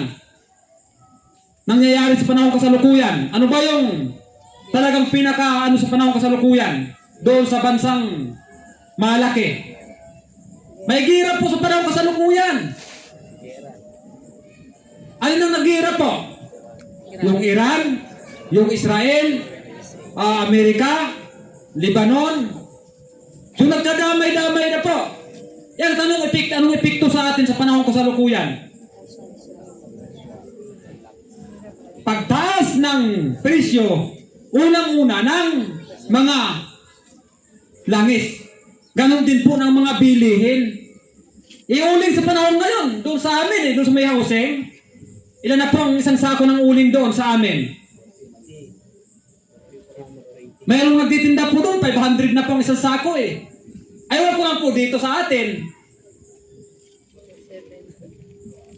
nangyayari sa panahon kasalukuyan. Ano ba yung talagang pinaka sa panahon kasalukuyan? Doon sa bansang malaki. May gira po sa panahon kasalukuyan. Ano nang naghihirap po? Yung Iran, yung Israel, Amerika, Lebanon. So nagkadamay-damay na po. Yan, anong epekto sa atin sa panahon kasalukuyan? Pagtaas ng presyo, unang-una ng mga langis. Ganon din po ng mga bilihin. Iuling sa panahon ngayon, doon sa amin doon sa may housing. Ilan na po ang isang sako ng uling doon sa amin? Mayroong nagtitinda po doon, 500 na po ang isang sako eh. Ayaw ko lang po dito sa atin.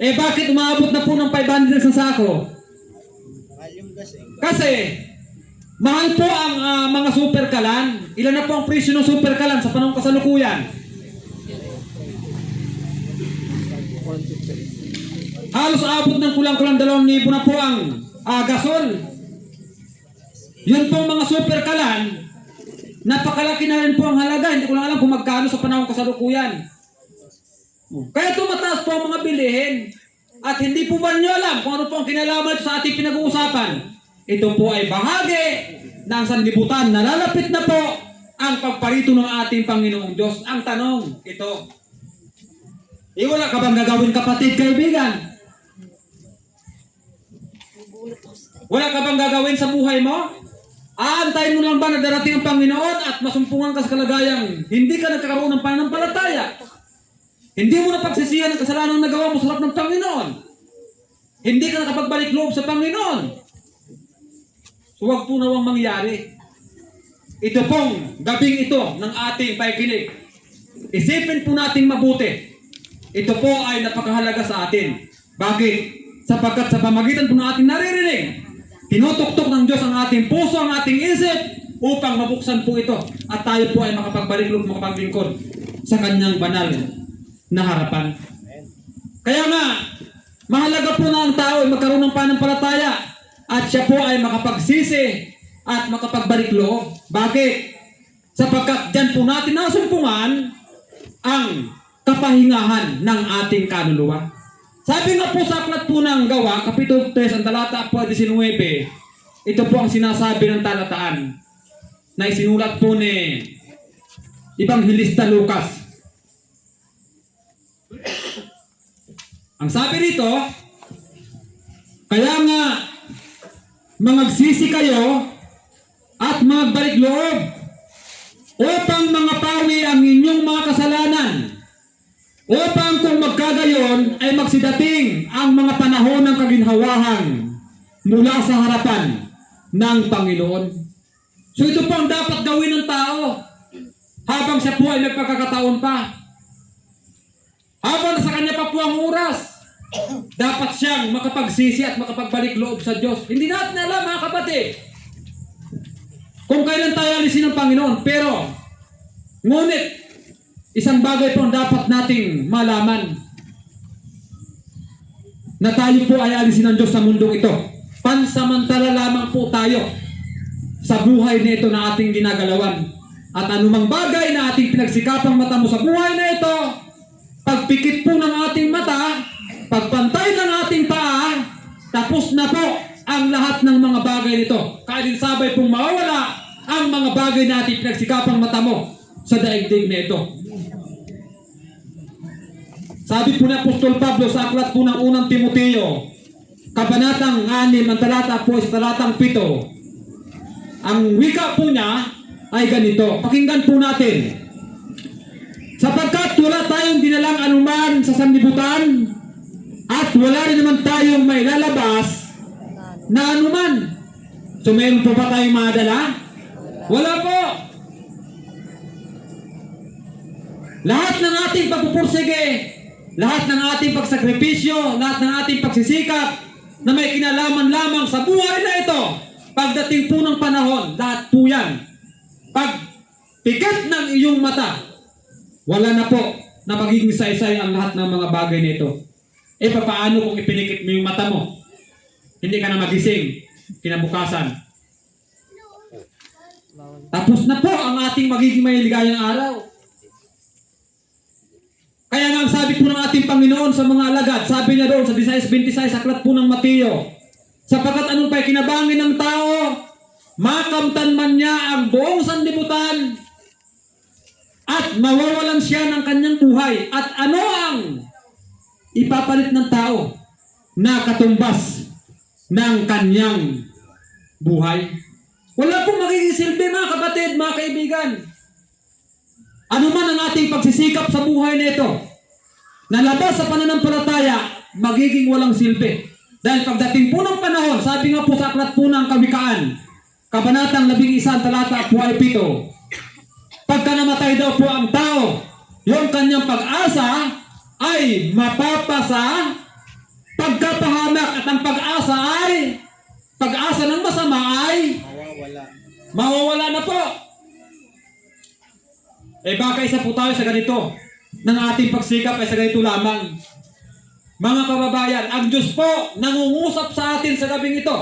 Eh bakit umabot na po ng 500 na isang sako? Kasi, mahal po ang mga super kalan. Ilan na po ang presyo ng super kalan sa panahon kasalukuyan? Halos abot ng kulang-kulang 2,000 na po ang gasol. Yun pong mga super kalan, napakalaki na rin po ang halaga. Hindi ko lang alam kung magkano sa panahon kasalukuyan. Kaya tumataas po ang mga bilihin. At hindi po ba nyo alam kung ano po ang kinalaman ito sa ating pinag-uusapan? Ito po ay bahagi ng sanlibutan. Nalalapit na po ang pagparito ng ating Panginoong Diyos. Ang tanong, ito. Wala ka bang gagawin, kapatid, kaibigan? Wala ka bang gagawin sa buhay mo? Aantayin mo lang ba na darating ang Panginoon at masumpungan ka sa kalagayang hindi ka nagkakaroon ng pananampalataya? Hindi mo na pagsisihan ang kasalanan na nagawa mo sa harap ng Panginoon. Hindi ka nakapagbalik loob sa Panginoon. So huwag po nawang mangyari. Ito pong gabing ito ng ating pakikinig. Isipin po nating mabuti. Ito po ay napakahalaga sa atin. Bakit? Sapagkat sa pamagitan po ng ating naririnig, tinutuktok ng Diyos ang ating puso, ang ating isip, upang mabuksan po ito. At tayo po ay makapagbalik loob, makapaglingkod sa kanyang banal na harapan. Kaya nga, mahalaga po na ang tao ay magkaroon ng pananampalataya at siya po ay makapagsisi at makapagbalik loob. Bakit? Sapagkat dyan po natin nasumpungan ang kapahingahan ng ating kaluluwa. Sabi nga po sa aklat po ng Gawa, Kapitulo 3, ang talata po 19, ito po ang sinasabi ng talataan na isinulat po ni Evangelista Lucas. Ang sabi rito, kaya nga mangagsisi kayo at magbalik loob upang mangapawi ang inyong mga kasalanan, upang kung magkagayon ay magsidating ang mga panahon ng kaginhawahan mula sa harapan ng Panginoon. So ito po ang dapat gawin ng tao habang siya po ay nagpagkakataon pa. Habang sa kanya pa po ang oras, dapat siyang makapagsisi at makapagbalik loob sa Diyos. Hindi natin alam, mga kapatid, kung kailan tayo alisin ng Panginoon. Pero, ngunit, isang bagay po ang dapat nating malaman, na tayo po ay alisin ng Diyos sa mundong ito. Pansamantala lamang po tayo sa buhay na ito na ating ginagalawan. At anumang bagay na ating pinagsikapang mata mo sa buhay na ito, pagpikit po ng ating mata, pagpantay ng ating paa, tapos na po ang lahat ng mga bagay nito. Kalinsabay pong mawawala ang mga bagay na ating pinagsikapang mata mo sa daigdig na ito. Sabi po ni Apostol Pablo sa aklat po ng unang Timoteo, kabanatang 6, ang talata po sa talatang 7. Ang wika po niya ay ganito. Pakinggan po natin. Sapagkat wala tayong dinalang anuman sa sanlibutan at wala rin naman tayong may lalabas na anuman. So mayroon po ba tayong madala? Wala po. Lahat ng ating pagpupursige, lahat ng ating pagsakripisyo, lahat ng ating pagsisikap na may kinalaman lamang sa buhay na ito, pagdating po ng panahon, lahat po yan. Pag pikat ng iyong mata, wala na po na magiging saysay ang lahat ng mga bagay nito. E papaano kung ipinikit mo yung mata mo? Hindi ka na magising kinabukasan. Tapos na po ang ating magiging mahiligayang araw. Kaya nga ang sabi po ng ating Panginoon sa mga alagad, sabi niya doon sa 16:26, aklat po ng Mateo, sapagkat anong pa'y kinabangin ng tao, makamtan man niya ang buong sanlibutan, at mawawalan siya ng kanyang buhay. At ano ang ipapalit ng tao na katumbas ng kanyang buhay? Wala pong magiging silbi, mga kapatid, mga kaibigan. Ano man ang ating pagsisikap sa buhay na ito, na labas sa pananampalataya, magiging walang silbi. Dahil pagdating po ng panahon, sabi nga po sa aklat po ng Kawikaan, kabanatang 11, talata po ay 7, pagka namatay daw po ang tao, yung kanyang pag-asa ay mapapasa pagkapahamak, at ang pag-asa ay pag-asa ng masama ay mawawala na po. Eh baka isa po tayo sa ganito, ng ating pagsikap ay sa ganito lamang. Mga kababayan, ang Diyos po nangungusap sa atin sa gabing ito.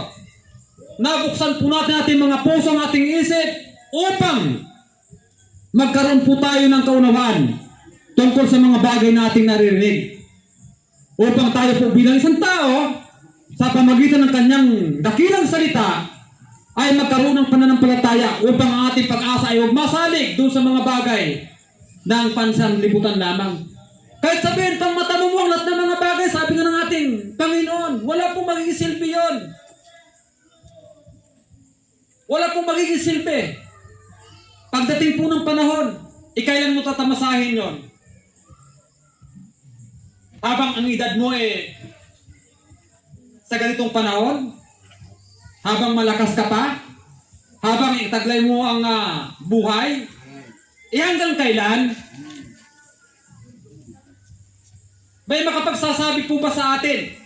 Nabuksan po natin ating mga puso, ang ating isip, upang magkaroon po tayo ng kaunawaan tungkol sa mga bagay na ating naririnig. Upang tayo po bilang isang tao, sa pamagitan ng kanyang dakilang salita, ay magkaroon ng pananampalataya upang ang ating pag-asa ay huwag masalig doon sa mga bagay ng pansanlibutan lamang. Kahit sabihin, pang mata mo ang lahat ng mga bagay, sabi nga ng ating Panginoon, wala pong magiging silbi yun. Wala pong magiging silbi. Pagdating po ng panahon, ikailan mo tatamasahin yon? Habang ang edad mo sa ganitong panahon, habang malakas ka pa, habang itaglay mo ang buhay, hanggang kailan? May makapagsasabi po ba sa atin?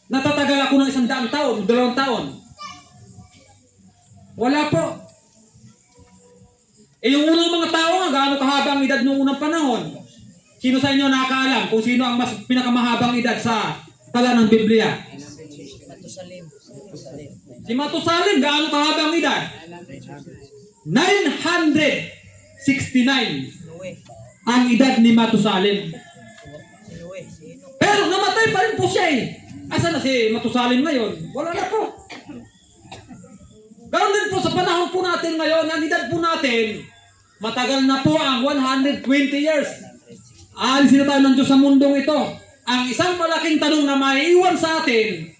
Natatagal ako ng 100 taon, 2 taon. Wala po. Yung unang mga tao nga, gaano kahaba ang edad noong unang panahon? Sino sa inyo nakakaalam kung sino ang mas pinakamahabang edad sa tala ng Biblia? Matusalim. Si Matusalim, gaano kahaba ang edad? 969 Noe. ang edad ni Matusalim. Si Noe. Si Enoch. Pero namatay pa rin po siya Asa na si Matusalim ngayon? Wala na po. Ganon din po sa panahon po natin ngayon, ang edad po natin, matagal na po ang 120 years. Aalisin na tayo ng Diyos sa mundong ito. Ang isang malaking tanong na maiiwan sa atin,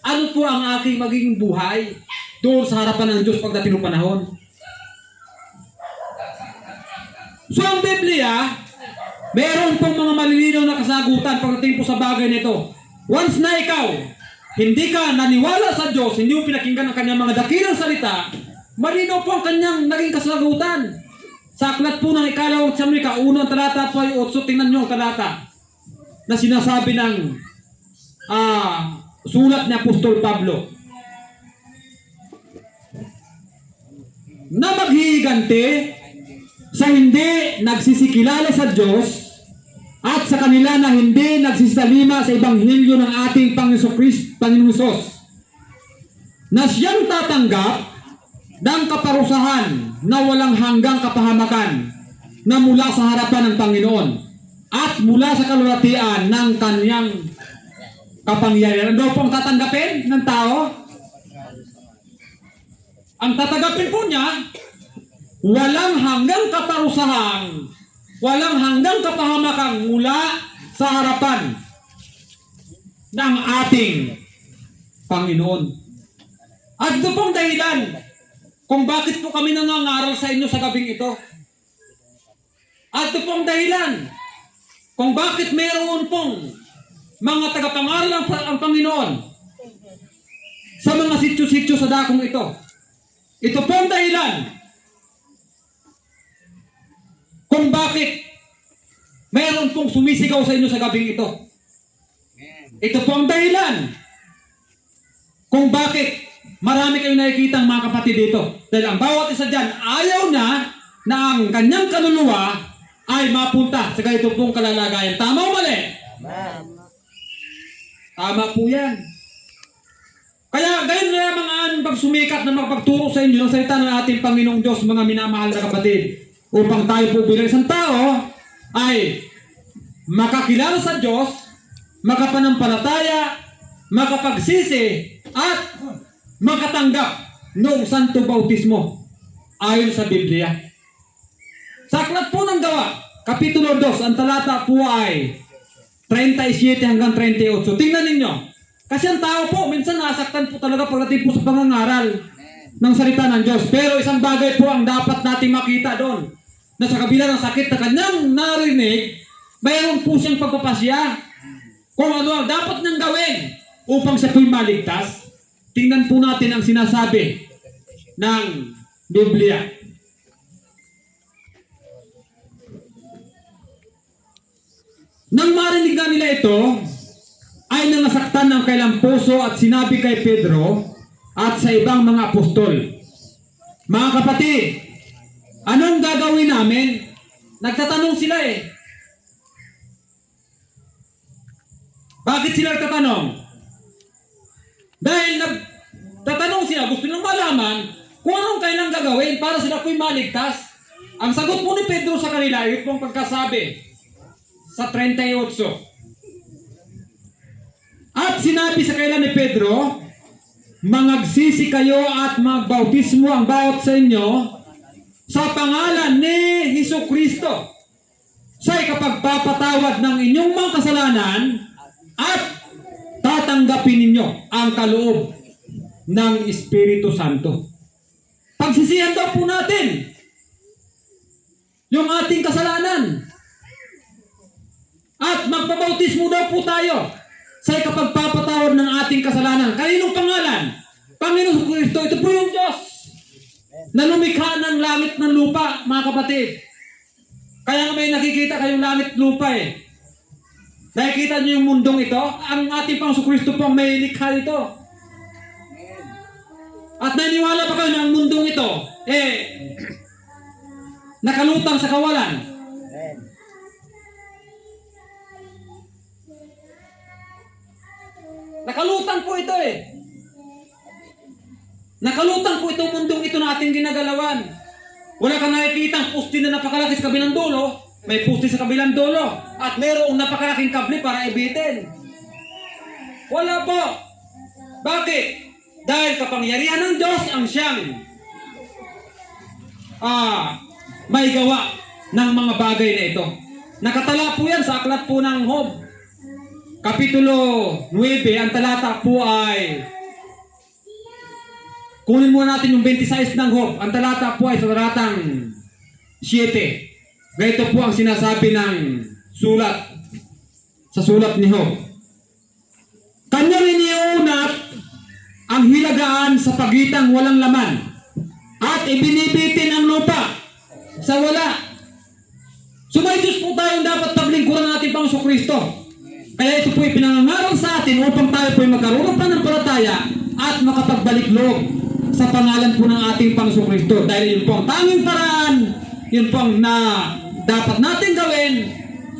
ano po ang aking magiging buhay doon sa harapan ng Diyos pagdating ng panahon? So ang Biblia, meron pong mga malilinaw na kasagutan pagdating po sa bagay nito. Once na ikaw, hindi ka naniwala sa Diyos, hindi mo pinakinggan ang kanyang mga dakilang salita, malinaw po ang kanyang naging kasagutan. Sa aklat po ng ikalawang Tesalonika, unang talata po ay 8, tingnan nyo ang talata na sinasabi ng sulat ni Apostol Pablo. Na maghihiganti sa hindi nagsisikilala sa Diyos at sa kanila na hindi nagsisalima sa Ebanghelyo ng ating Panginoon Hesus, na siyang tatanggap ng kaparusahan na walang hanggang kapahamakan na mula sa harapan ng Panginoon at mula sa kalulatian ng kanyang kapangyarihan. Ano po ang tatanggapin ng tao? Ang tatanggapin po niya, walang hanggang kaparusahan, walang hanggang kapahamakan mula sa harapan ng ating Panginoon. At ito pong dahilan kung bakit po kami nangangaral sa inyo sa gabing ito. At ito pong dahilan kung bakit meron pong mga tagapangaral ang Panginoon sa mga sityo-sityo sa dakong ito. Ito pong dahilan kung bakit mayroon pong sumisigaw sa inyo sa gabing ito. Ito po ang dahilan kung bakit marami kayong nakikita mga kapatid dito. Dahil ang bawat isa dyan ayaw na ang kanyang kaluluwa ay mapunta sa ganito pong kalalagayan. Tama o mali? Tama po yan. Kaya gayon na mga pagsumikat na makapagturo sa inyo ng salita ng ating Panginoong Diyos, mga minamahal na kapatid, upang tayo po bilang isang tao ay makakilala sa Diyos, makapanampalataya, makapagsisi, at makatanggap ng Santo Bautismo ayon sa Biblia. Sa aklat po ng Gawa, Kapitulo 2, ang talata po ay 37 hanggang 38. Tingnan ninyo. Kasi ang tao po, minsan nasaktan po talaga pagdating po sa pangangaral ng salita ng Diyos. Pero isang bagay po ang dapat nating makita doon, na sa kabila ng sakit na kanyang narinig, mayroon po siyang pagpapasya kung ano ang dapat niyang gawin upang siya po'y maligtas. Tingnan po natin ang sinasabi ng Biblia. Nang marinig nga nila ito, ay nangasaktan ng kailang puso at sinabi kay Pedro at sa ibang mga apostol, mga kapatid, anong gagawin namin? Nagtatanong sila Bakit sila nagtatanong? Dahil nagtatanong sila, gusto nilang malaman kung anong kailang gagawin para sila po'y maligtas. Ang sagot po ni Pedro sa kanila, ito pong pagkasabi sa 38. At sinabi sa kanila ni Pedro, mangagsisi kayo at magbautismo ang bawat sa inyo sa pangalan ni Hesukristo sa ikapagpapatawad ng inyong mga kasalanan at tatanggapin ninyo ang kaloob ng Espiritu Santo. Pagsisihan daw po natin yung ating kasalanan. At magpabautismo daw po tayo sa ikapagpapatawad ng ating kasalanan. Kaninong pangalan? Panginoon Kristo. Ito po yung Diyos na lumikha ng langit ng lupa, mga kapatid. Kaya nga may nakikita kayong langit lupa eh. Nakikita niyo yung mundong ito? Ang ating Panginoon Kristo po ang may likha ito. At naniniwala pa kayo na ang mundong ito nakalutang sa kawalan. Amen. Nakalutang po ito eh. Nakalutang po itong mundong ito na ating ginagalawan. Wala kang nakikita ang poste na napakalaki sa kabilang dulo. May poste sa kabilang dulo. At mayroong napakalaking kable para ibitin. Wala po. Bakit? Dahil kapangyarihan ng Diyos ang siyang may gawa ng mga bagay na ito. Nakatala po yan sa aklat po ng Job. Kapitulo 9, ang talata po ay, kunin muna natin yung 26 ng Job. Ang talata po ay sa talatang 7. Ganito po ang sinasabi ng sulat, sa sulat ni Job. Kanyang iniunat ang hilagaan sa pagitang walang laman at ibinibitin ang lupa sa wala. So may Diyos po tayong dapat paglingkuran natin Panginoon Kristo. Kaya ito po ay pinangangaral sa atin upang tayo po ay magkaroon ng pananampalataya at makapagbalik loob sa pangalan po ng ating Panginoon Kristo. Dahil yun po ang tanging paraan, yun po ang dapat natin gawin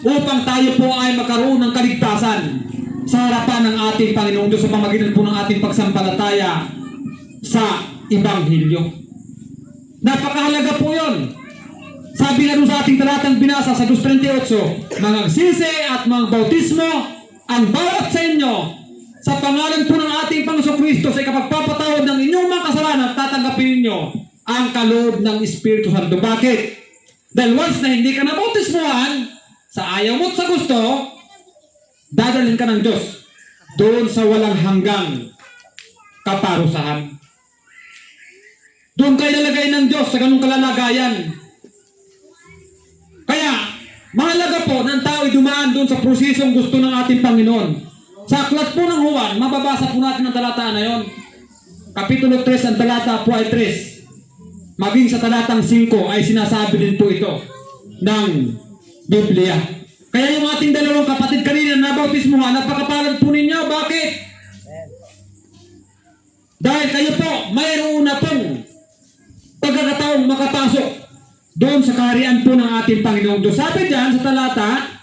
upang tayo po ay magkaroon ng kaligtasan sa harapan ng ating Panginoong Diyos sa pamagitan po ng ating pagsampalataya sa Ebanghelyo. Napakahalaga po yun. Sabi nga doon sa ating talatang binasa sa 2:38, mangagsisi at mangbautismo ang bawat sa inyo sa pangalan po ng ating Panginoong Kristo sa ikapagpapatawad ng inyong mga kasalanan at tatanggapin ninyo ang kaloob ng Espiritu Santo. Bakit? Dahil once na hindi ka nabautismuhan, sa ayaw mo at sa gusto, dadalhin ka ng Diyos doon sa walang hanggang kaparusahan. Doon kayo lalagay ng Diyos sa ganung kalalagayan. Kaya, mahalaga po ng tao ay dumaan doon sa prosesong gusto ng ating Panginoon. Sa aklat po ng Juan, mababasa po natin ang talata na yon. Kapitulo 3, ang talata po ay 3. Maging sa talatang 5 ay sinasabi din po ito ng Biblia. Kaya yung ating dalawang kapatid kanina na nabautismuhan, napakapalad po ninyo. Bakit? Dahil kayo po, mayroon na pong pagkakataong makapasok doon sa kaharian po ng ating Panginoong Diyos. Sabi dyan sa talata,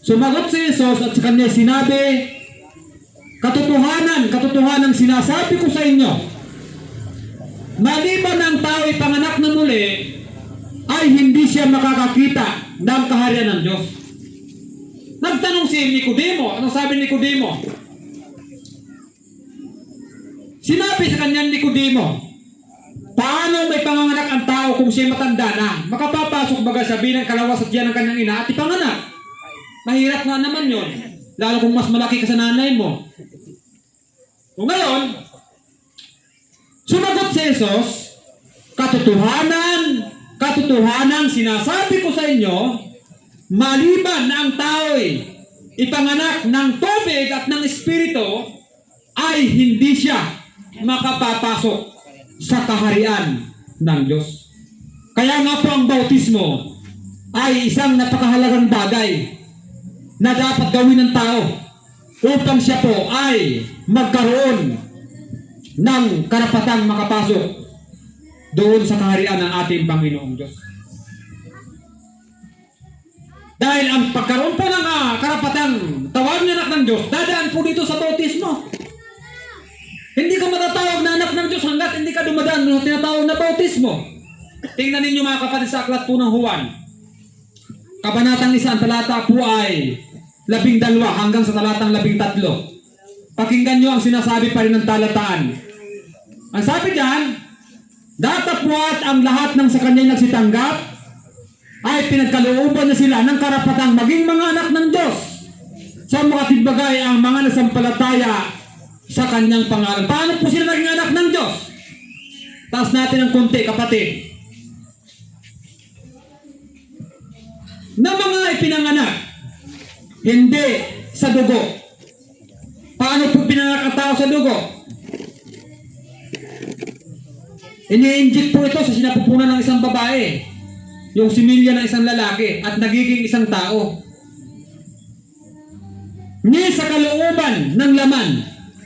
sumagot si Jesus at sa kanya sinabi, katotohanan sinasabi ko sa inyo, maliban ng tao ay panganak na muli, ay hindi siya makakakita ng kaharian ng Diyos. Nagtanong si Nicodemo. Anong sabi ni Nicodemo? Sinabi sa kanya Nicodemo, paano may panganganak ang tao kung siya matanda na? Makapapasok baga sa bilang kalawas at yan ng kanyang ina at ipanganak. Mahirap nga naman yun. Lalo kung mas malaki ka sa nanay mo. Kung ngayon, sumagot si Jesus, katotohanan sinasabi ko sa inyo, maliban na ang tao'y ipanganak ng tubig at ng espiritu, ay hindi siya makapapasok sa kaharian ng Diyos. Kaya nga po ang bautismo ay isang napakahalagang bagay na dapat gawin ng tao upang siya po ay magkaroon ng karapatang makapasok doon sa kaharian ng ating Panginoong Diyos. Dahil ang pagkaroon po ng karapatang tawag na anak ng Diyos, dadaan po dito sa bautismo. Hindi ka matatawag na anak ng Diyos hanggat hindi ka dumadaan sa tinatawag na bautismo. Tingnan ninyo mga kapatid sa aklat po ng Juan. Kabanatang 1, ang talata po ay 12 hanggang sa talatang 13. Pakinggan nyo ang sinasabi pa rin ng talataan. Ang sabi diyan, datapwat ang lahat ng sa kanya nagsitanggap ay pinagkalooban na sila ng karapatang maging mga anak ng Diyos. Sa mga tibagay ang mga nasampalataya sa kanyang pangalan. Paano po sila naging anak ng Diyos? Taas natin ng konti, kapatid. Na mga ipinanganak, hindi sa dugo. Paano po pinanganak ang tao sa dugo? Ini-inject po ito sa sinapupunan ng isang babae, yung similya ng isang lalaki, at nagiging isang tao. Ni sa kalooban ng laman.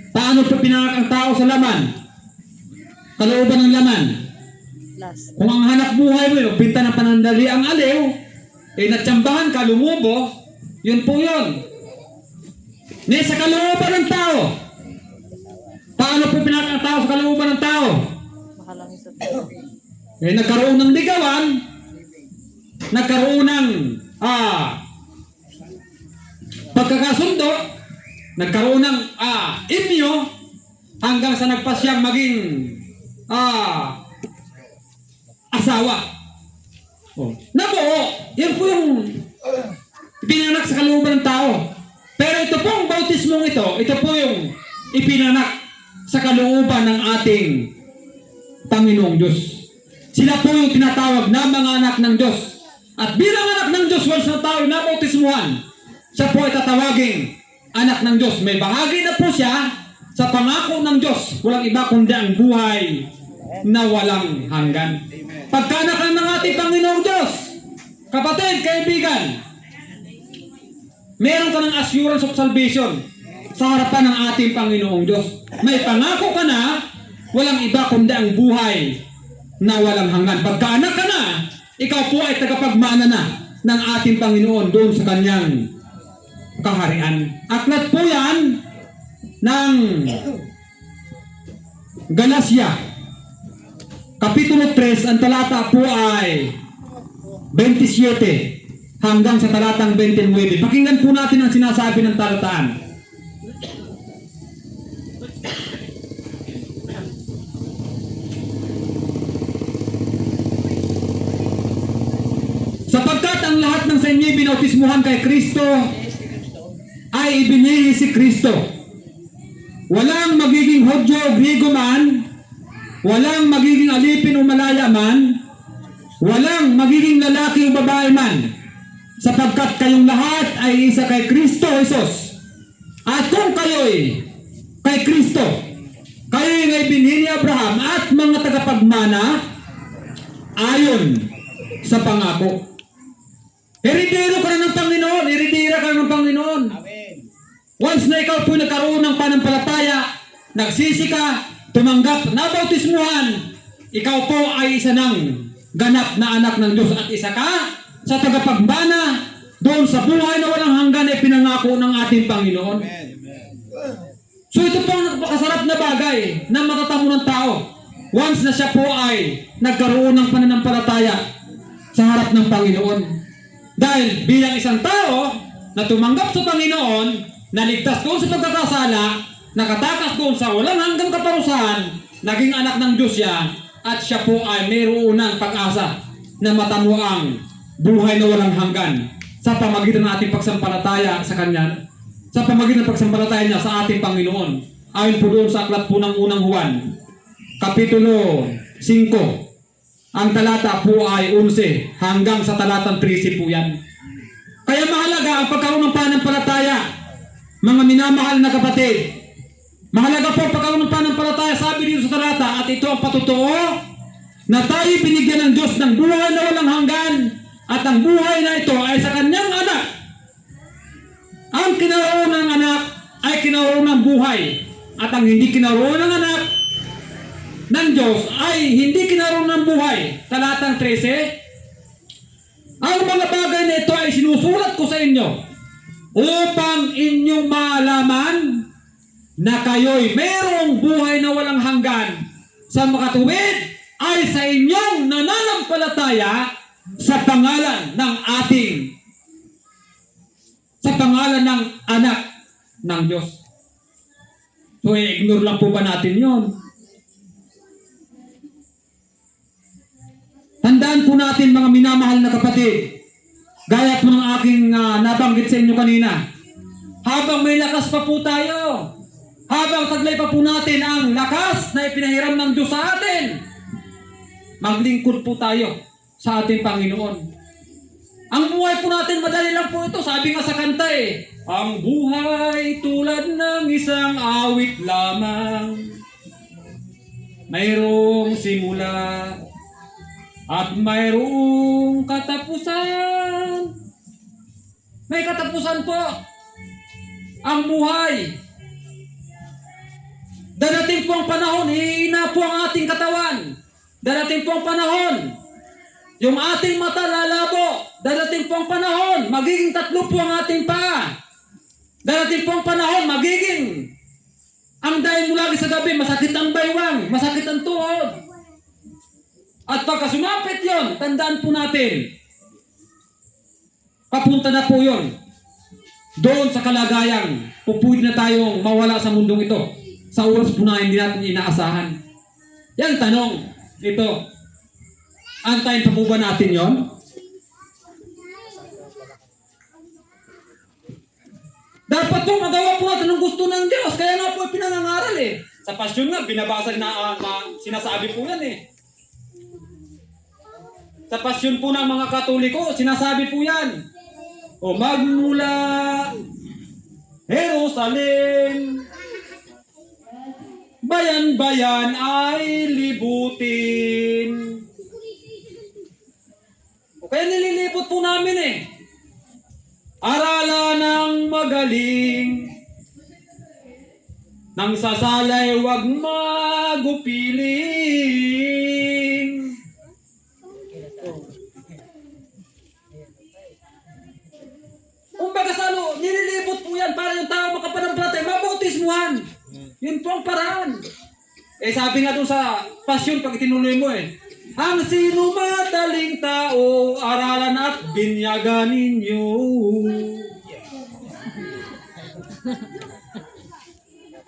Paano po pinanganak ang tao sa laman? Kalooban ng laman. Last. Kung ang hanap buhay mo, yung pinta ng panandali ang aliw, natsambahan ka, lumubo, yun po yun. Ni sa kalooban ng tao. Paano po pinanganak ang tao sa kalooban ng tao? Mahalangin sa tao. Nagkaroon ng ligawan, nagkaroon ng pagkakasundo, nagkaroon ng inyo, hanggang sa nagpasyang maging asawa. Nabuo, yan po yung ipinanak sa kalooban ng tao. Pero ito pong bautismong ito po yung ipinanak sa kalooban ng ating Panginoong Diyos. Sila po yung tinatawag na mga anak ng Diyos. At bilang anak ng Diyos, once na tao na bautismuhan, siya po ay tatawaging anak ng Diyos. May bahagi na po siya sa pangako ng Diyos. Walang iba kundi ang buhay na walang hanggan. Pagkaanak ng ating Panginoong Diyos, kapatid, kaibigan, meron ka ng assurance of salvation sa harapan ng ating Panginoong Diyos. May pangako ka na, walang iba kundi ang buhay na walang hanggan. Pagkaanak ka na, ikaw po ay tagapagmana na ng ating Panginoon doon sa kanyang kaharian. Aklat po yan ng Galacia, Kapitulo 3, ang talata po ay 27 hanggang sa talatang 29. Pakinggan po natin ang sinasabi ng talataan. Sapagkat ang lahat ng sa inyo'y binautismuhan kay Kristo ay ibinili si Kristo. Walang magiging Hudyo o Griego man, walang magiging alipin o malaya man, walang magiging lalaki o babae man, sapagkat kayong lahat ay isa kay Kristo Jesus. At kung kayo'y kay Kristo, kayo'y ngay binhi ni Abraham at mga tagapagmana ayon sa pangako. Heredero ka na ng Panginoon, heredera ka na ng Panginoon. Once na ikaw po nagkaroon ng panampalataya, nagsisi ka, tumanggap, nabautismuhan, ikaw po ay isa ng ganap na anak ng Diyos at isa ka sa tagapagmana doon sa buhay na walang hanggan ay pinangako ng ating Panginoon. So ito po ang napakasarap na bagay na matatamo ng tao once na siya po ay nagkaroon ng pananampalataya sa harap ng Panginoon. Dahil bilang isang tao na tumanggap sa Panginoon, naligtas doon sa pagkakasala, nakatakas doon sa walang hanggang kaparusahan, naging anak ng Diyos siya, at siya po ay mayroon ng pag-asa na matamo ang buhay na walang hanggan sa pamagitan ng ating pagsampalataya sa Kanya, sa pamagitan ng pagsampalataya niya sa ating Panginoon. Ayon po doon sa aklat po ng unang Juan, Kapitulo 5, ang talata po ay 11 hanggang sa talatang 13 po yan. Kaya mahalaga ang pagkaroon ng pananampalataya, mga minamahal na kapatid. Mahalaga po ang pagkaroon ng pananampalataya, sabi dito sa talata, at ito ang patotoo na tayo binigyan ng Diyos ng buhay na walang hanggan, at ang buhay na ito ay sa kanyang anak. Ang kinaroon ng anak ay kinaroon ng buhay, at ang hindi kinaroon ng anak ng Diyos ay hindi kinaroon ng buhay. Talatang 13, ang mga bagay na ito ay sinusulat ko sa inyo upang inyong maalaman na kayo'y mayroong buhay na walang hanggan sa makatuwid ay sa inyong nananampalataya sa pangalan ng ng anak ng Diyos. So ignore lang po ba natin yon? Tandaan po natin mga minamahal na kapatid, gaya po ng aking nabanggit sa inyo kanina, habang may lakas pa po tayo, habang taglay pa po natin ang lakas na ipinahiram ng Diyos sa atin, maglingkod po tayo sa ating Panginoon. Ang buhay po natin, madali lang po ito. Sabi nga sa kanta ang buhay tulad ng isang awit lamang. Mayroong simula at mayroong katapusan. May katapusan po ang buhay. Darating po ang panahon, hihina po ang ating katawan. Darating po ang panahon, yung ating mata lalabo. Darating po ang panahon, magiging tatlo po ang ating paa. Darating po ang panahon, magiging ang dahil mo lagi sa gabi, masakit ang baywang, masakit ang tuhod. At pagka sumapit yon, tandaan po natin, papunta na po yon doon sa kalagayang pupuwid na tayong mawala sa mundong ito sa oras po na hindi natin inaasahan. Yan tanong, ito, antayin pa po ba natin yon? Dapat po magawa po natin ang gusto ng Diyos. Kaya nga po pinangangaral Sa pasyon nga, binabasa na sinasabi po yan Sa pasyon po ng mga Katoliko, sinasabi po yan. O magmula Jerusalem, bayan-bayan ay libutin. O kaya nililipot po namin Aralan ng magaling, nang sasalay wag magupiling. Kumbaga nililipot po yan para yung tao makapanampalataya, mabautismuhan. Yun po ang paraan. Sabi nga doon sa pasyon, pag itinuloy mo ang sino madaling tao, aralan at binyagan ninyo.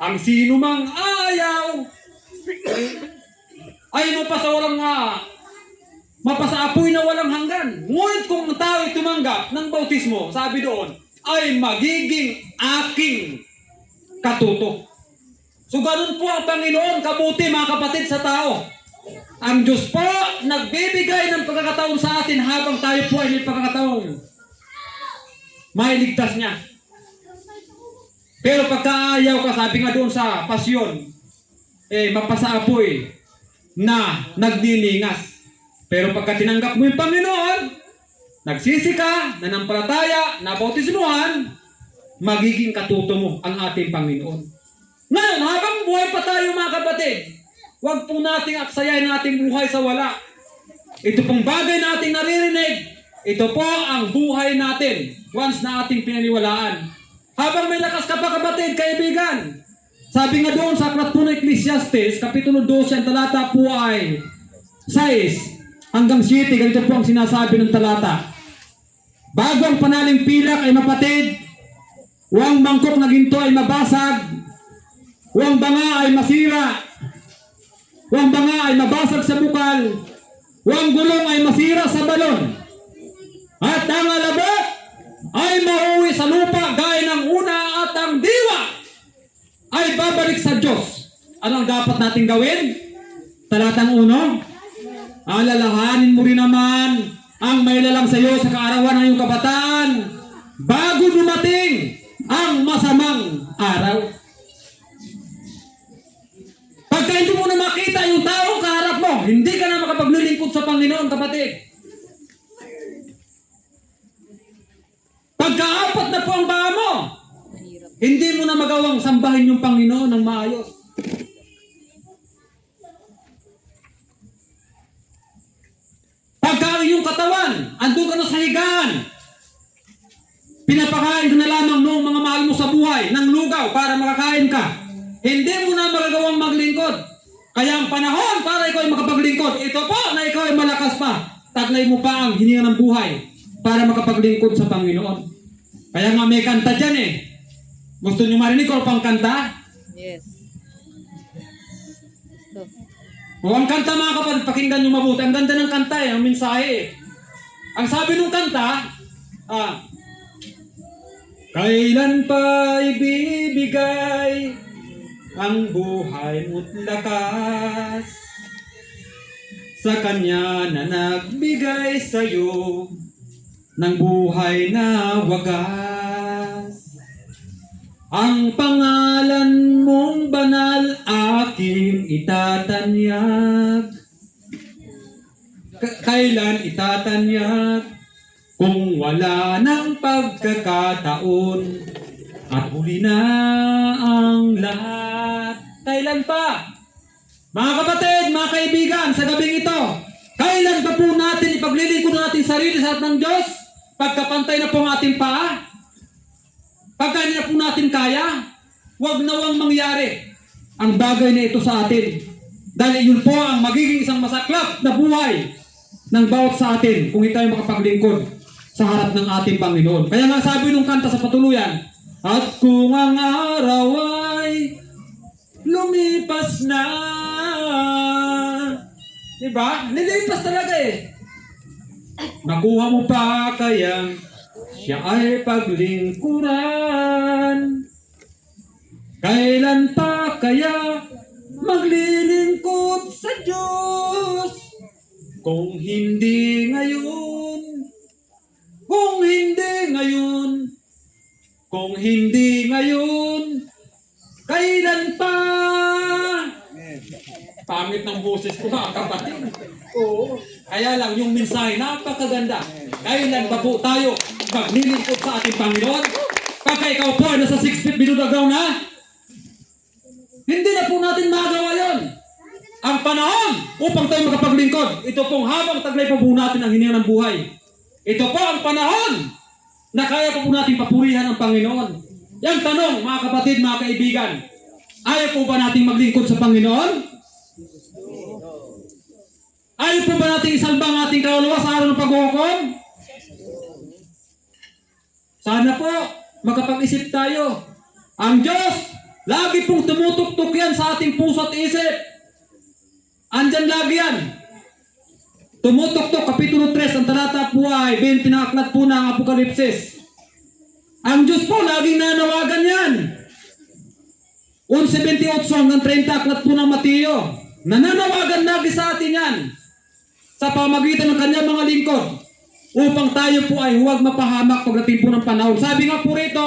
Ang sino mang ayaw, ay mapasa-apoy na walang hanggan. Ngunit kung ang tao ay tumanggap ng bautismo, sabi doon, ay magiging aking katuto. So ganun po ang Panginoon kabuti mga kapatid sa tao. Ang Diyos po nagbibigay ng pagkakataon sa atin habang tayo po ay may pagkakataon. Mailigtas niya. Pero pagkaayaw ka, sabi nga doon sa pasyon, mapasa-apoy na nagniningas. Pero pagka tinanggap mo yung Panginoon, nagsisi ka, nanampalataya, nabautismuhan, magiging katuto mo ang ating Panginoon. Ngayon, habang buhay pa tayo mga kapatid, huwag po nating aksayahin ang ating buhay sa wala. Ito pong bagay na ating naririnig, ito po ang buhay natin once na ating pinaniwalaan. Habang may lakas ka pa kapatid, kaibigan, sabi nga doon sa aklat po ng Ecclesiastes, Kapitulo 12, ang talata po ay 6 hanggang 7, ganito po ang sinasabi ng talata. Bago ang panaling pilak ay mapatid, huwag mangkok na ginto ay mabasag, huwag banga ay masira, huwag banga ay mabasag sa bukal, huwag gulong ay masira sa balon, at ang alabok ay mauwi sa lupa gaya ng una, at ang diwa ay babalik sa Diyos. Ano ang dapat natin gawin? Talatang 1, alalahanin mo rin naman ang may lalang sa iyo sa kaarawan ng iyong kabataan bago dumating ang masamang araw. Pagka hindi mo na makita yung taong kaharap mo, hindi ka na makapaglilingkod sa Panginoon, kapatid. Pagkaapat na po ang paa mo, hindi mo na magawang sambahin yung Panginoon ng maayos. Pagka yung katawan, andun ka na sa higaan, pinapakain ka na lamang noong mga mahal mo sa buhay ng lugaw para makakain ka. Hindi mo na magagawang maglingkod. Kaya ang panahon para ikaw ay makapaglingkod, ito po na ikaw ay malakas pa. Taglay mo pa ang hininga ng buhay para makapaglingkod sa Panginoon. Kaya nga may kanta dyan Gusto nyo marinig ko pang kanta? Yes. O ang kanta mga kapatid, pakinggan nyo mabuti. Ang ganda ng kanta ang mensahe. Ang sabi ng kanta, kailan pa ibibigay ang buhay mo't lakas. Sa Kanya na nagbigay sa'yo ng buhay na wagas. Ang pangalan mong banal aking itatanyag. Kailan itatanyag? Kung wala ng pagkakataon at huli na ang lahat. Kailan pa? Mga kapatid, mga kaibigan, sa gabing ito, kailan pa po natin ipaglilingkod natin sarili sa harap ng Diyos? Pagkapantay na po ang ating paa? Pagka hindi na po natin kaya? Huwag nawang mangyari ang bagay na ito sa atin. Dahil yun po ang magiging isang masaklap na buhay ng bawat sa atin kung hindi tayo makapaglingkod sa harap ng ating Panginoon. Kaya nga sabi nung kanta sa patuluyan, at kung ang araw ay lumipas na. Diba? Nilipas talaga eh. Nakuha mo pa kayang siya ay paglingkuran. Kailan pa kaya maglilingkod sa Diyos? Kung hindi ngayon, kung hindi ngayon, kung hindi ngayon, kailan pa? Pangit ng boses ko mga kapatid. Oo. Kaya lang yung mensahe, napakaganda. Kailan ba po tayo maglilingkod sa ating Panginoon? Pagka ikaw po ay nasa 6 feet below the ground na, hindi na po natin magawa yon. Ang panahon upang tayo makapaglingkod, ito pong habang taglay pa po natin ang hininga ng buhay. Ito po ang panahon na kaya pa po natin papurihan ang Panginoon. Yang tanong, mga kapatid, mga kaibigan, ayaw po ba natin maglingkod sa Panginoon? Ayaw po ba natin isalba ang ating kaluluwa sa araw ng paghuhukom? Sana po, makapag-isip tayo. Ang Diyos, lagi pong tumutuktok yan sa ating puso at isip. Andyan lagi yan. Tumutuktok, Kapitulo 3, ang talata po ay 20 na aklat po ng Apokalipsis. Ang Diyos po, laging nanawagan yan. 11:28 hanggang 30 aklat po ng Mateo. Nananawagan lagi sa atin yan sa pamagitan ng kanyang mga lingkod upang tayo po ay huwag mapahamak pagdating po ng panahon. Sabi nga po rito,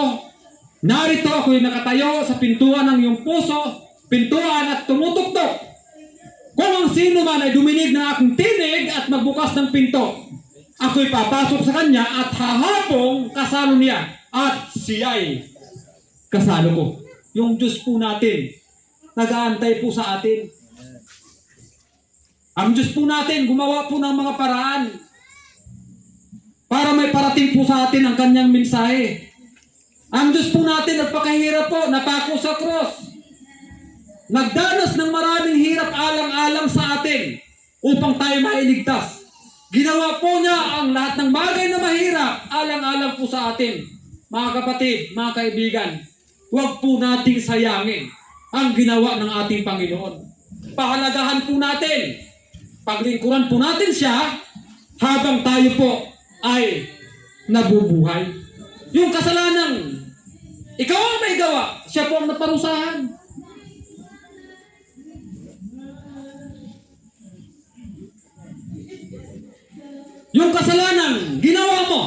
narito ako'y nakatayo sa pintuan ng iyong puso, pintuan at tumutuktok. Kung ang sino man ay duminig ng aking tinig at magbukas ng pinto, ako'y papasok sa kanya at hahapong kasalo niya at siya'y kasalo ko. Yung Diyos po natin, nag-aantay po sa atin. Ang Diyos po natin, gumawa po ng mga paraan para may parating po sa atin ang kanyang mensahe. Ang Diyos po natin, nagpakahirap po, napako sa cross. Nagdanas ng maraming hirap alang-alang sa atin upang tayo mailigtas. Ginawa po niya ang lahat ng bagay na mahirap alang-alang po sa atin. Mga kapatid, mga kaibigan, huwag po nating sayangin ang ginawa ng ating Panginoon. Pahalagahan po natin, paglingkuran po natin siya habang tayo po ay nabubuhay. Yung kasalanang ikaw ang may gawa, siya po ang naparusahan. Yung kasalanan, ginawa mo,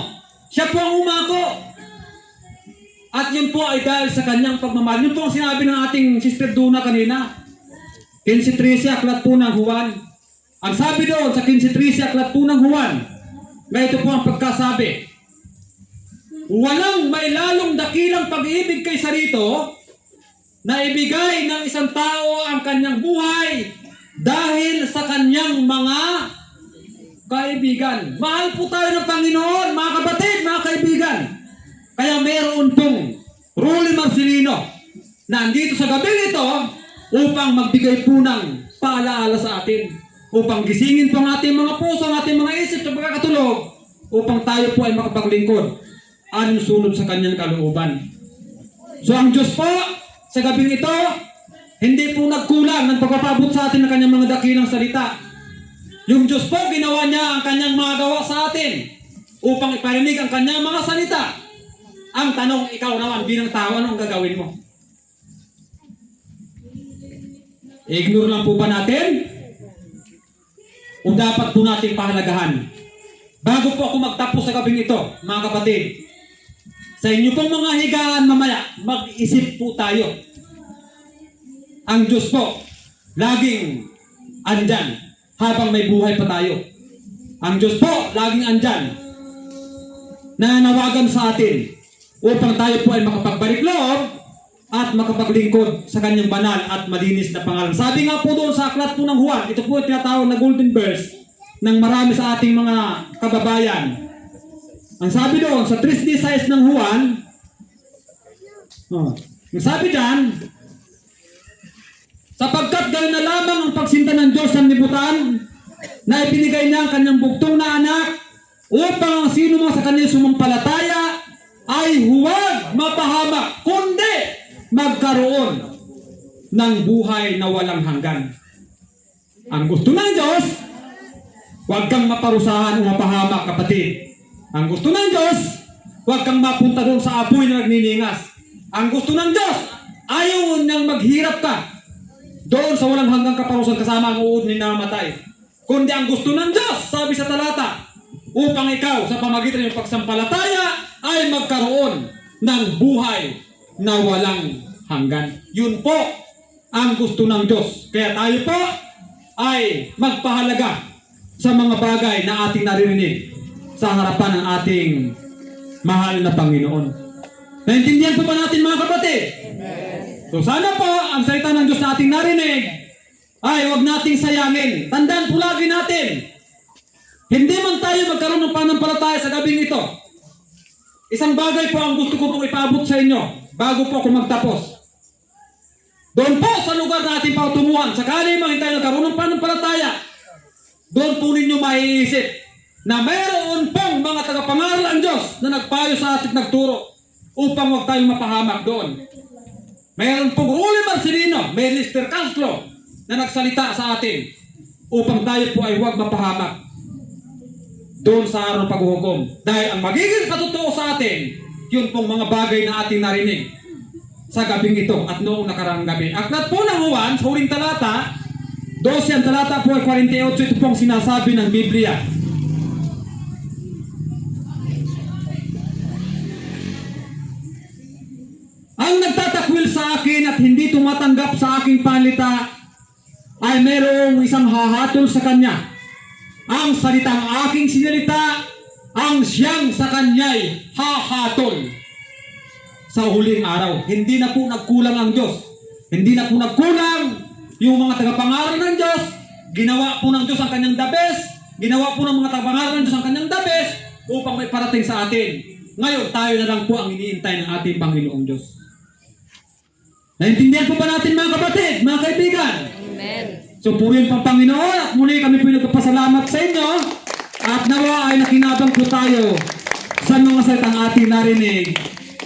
siya po ang umako. At yun po ay dahil sa kanyang pagmamahal. Yun po ang sinabi ng ating Sister Duna kanina. 15:13, aklat po ng Juan. Ang sabi doon sa 15:13, aklat po ng Juan, na ito po ang pagkasabi. Walang may lalong dakilang pag-ibig kaysa rito na ibigay ng isang tao ang kanyang buhay dahil sa kanyang mga kaibigan. Mahal po tayo ng Panginoon, mga kapatid, mga kaibigan. Kaya meron pong Rolly Marcelino na andito sa gabing ito upang magbigay po ng paalaala sa atin. Upang gisingin po ang ating mga puso, ang ating mga isip sa pagkakatulog. Upang tayo po ay makapaglingkod anong sunod sa kanyang kalooban. So ang Diyos po, sa gabing ito, hindi po nagkulang ng pagpapabot sa atin ng kanyang mga dakilang salita. Yung Diyos po, ginawa niya ang kanyang mga gawa sa atin upang iparinig ang kanyang mga salita. Ang tanong, ikaw naman bilang tao, anong gagawin mo? Ignore lang po ba natin? O dapat po nating pahalagahan? Bago po ako magtapos sa gabing ito, mga kapatid, sa inyo pong mga higaan mamaya, mag-isip po tayo. Ang Diyos po, laging andyan habang may buhay pa tayo. Ang Diyos po, laging andyan, nanawagan sa atin upang tayo po ay makapagbalik loob at makapaglingkod sa kanyang banal at malinis na pangalan. Sabi nga po doon sa aklat po ng Juan, ito po ay tinatawag na golden verse ng marami sa ating mga kababayan. Ang sabi doon sa 3:16 ng Juan, ang sabi dyan, sapagkat gano'n na lamang ang pagsinta ng Diyos ng libutan na ibinigay niya ang kanyang bugtong na anak upang ang sino man sa kanya sumampalataya ay huwag mapahamak, kundi magkaroon ng buhay na walang hanggan. Ang gusto ng Diyos, huwag kang maparusahan o mapahamak, kapatid. Ang gusto ng Diyos, huwag kang mapunta doon sa apoy na nagniningas. Ang gusto ng Diyos, ayaw niyang maghirap ka doon sa walang hanggang kaparusahan kasama ang uod ni namatay. Kundi ang gusto ng Diyos, sabi sa talata, upang ikaw sa pamagitan ng pagsampalataya ay magkaroon ng buhay na walang hanggan. Yun po ang gusto ng Diyos. Kaya tayo po ay magpahalaga sa mga bagay na ating naririnig sa harapan ng ating mahal na Panginoon. Naintindihan po ba natin, mga kapatid? So sana po ang salita ng Diyos na ating narinig ay huwag nating sayangin. Tandaan po lagi natin, hindi man tayo magkaroon ng pananampalataya sa gabing ito. Isang bagay po ang gusto ko pong ipaabot sa inyo bago po ako magtapos. Doon po sa lugar na ating pautunguhan, sakali man tayo nagkaroon ng pananampalataya, doon po ninyo maiisip na mayroon pong mga tagapangaral ang Diyos na nagpayo sa atin, nagturo upang huwag tayong mapahamak doon. Mayroon pong Rulli Marcelino, may Lister Castro na nagsalita sa atin upang tayo po ay huwag mapahamak doon sa araw ng paghuhukom. Dahil ang magiging patotoo sa atin, yun pong mga bagay na ating narinig sa gabing ito at noong nakaraang gabi. Aklat po ng Juan, sa huling talata, 12 ang talata po ay 48, ito pong sinasabi ng Biblia. Ang nagtatakwil sa akin at hindi tumatanggap sa aking panlita ay mayroong isang hahatol sa kanya. Ang salitang aking sinalita, ang siyang sa kanya'y hahatol sa huling araw. Hindi na po nagkulang ang Diyos. Hindi na po nagkulang yung mga tagapangaral ng Diyos. Ginawa po ng Diyos ang kanyang the best. Ginawa po ng mga tagapangaral ng Diyos ang kanyang the best upang may parating sa atin. Ngayon, tayo na lang po ang iniintay ng ating Panginoong Diyos. Naintindihan po ba natin, mga kapatid, mga kaibigan? Amen. So purihin pa ang Panginoon at muli kami po nagpapasalamat sa inyo at nawa ay nakinabang po tayo sa mga salitang ating narinig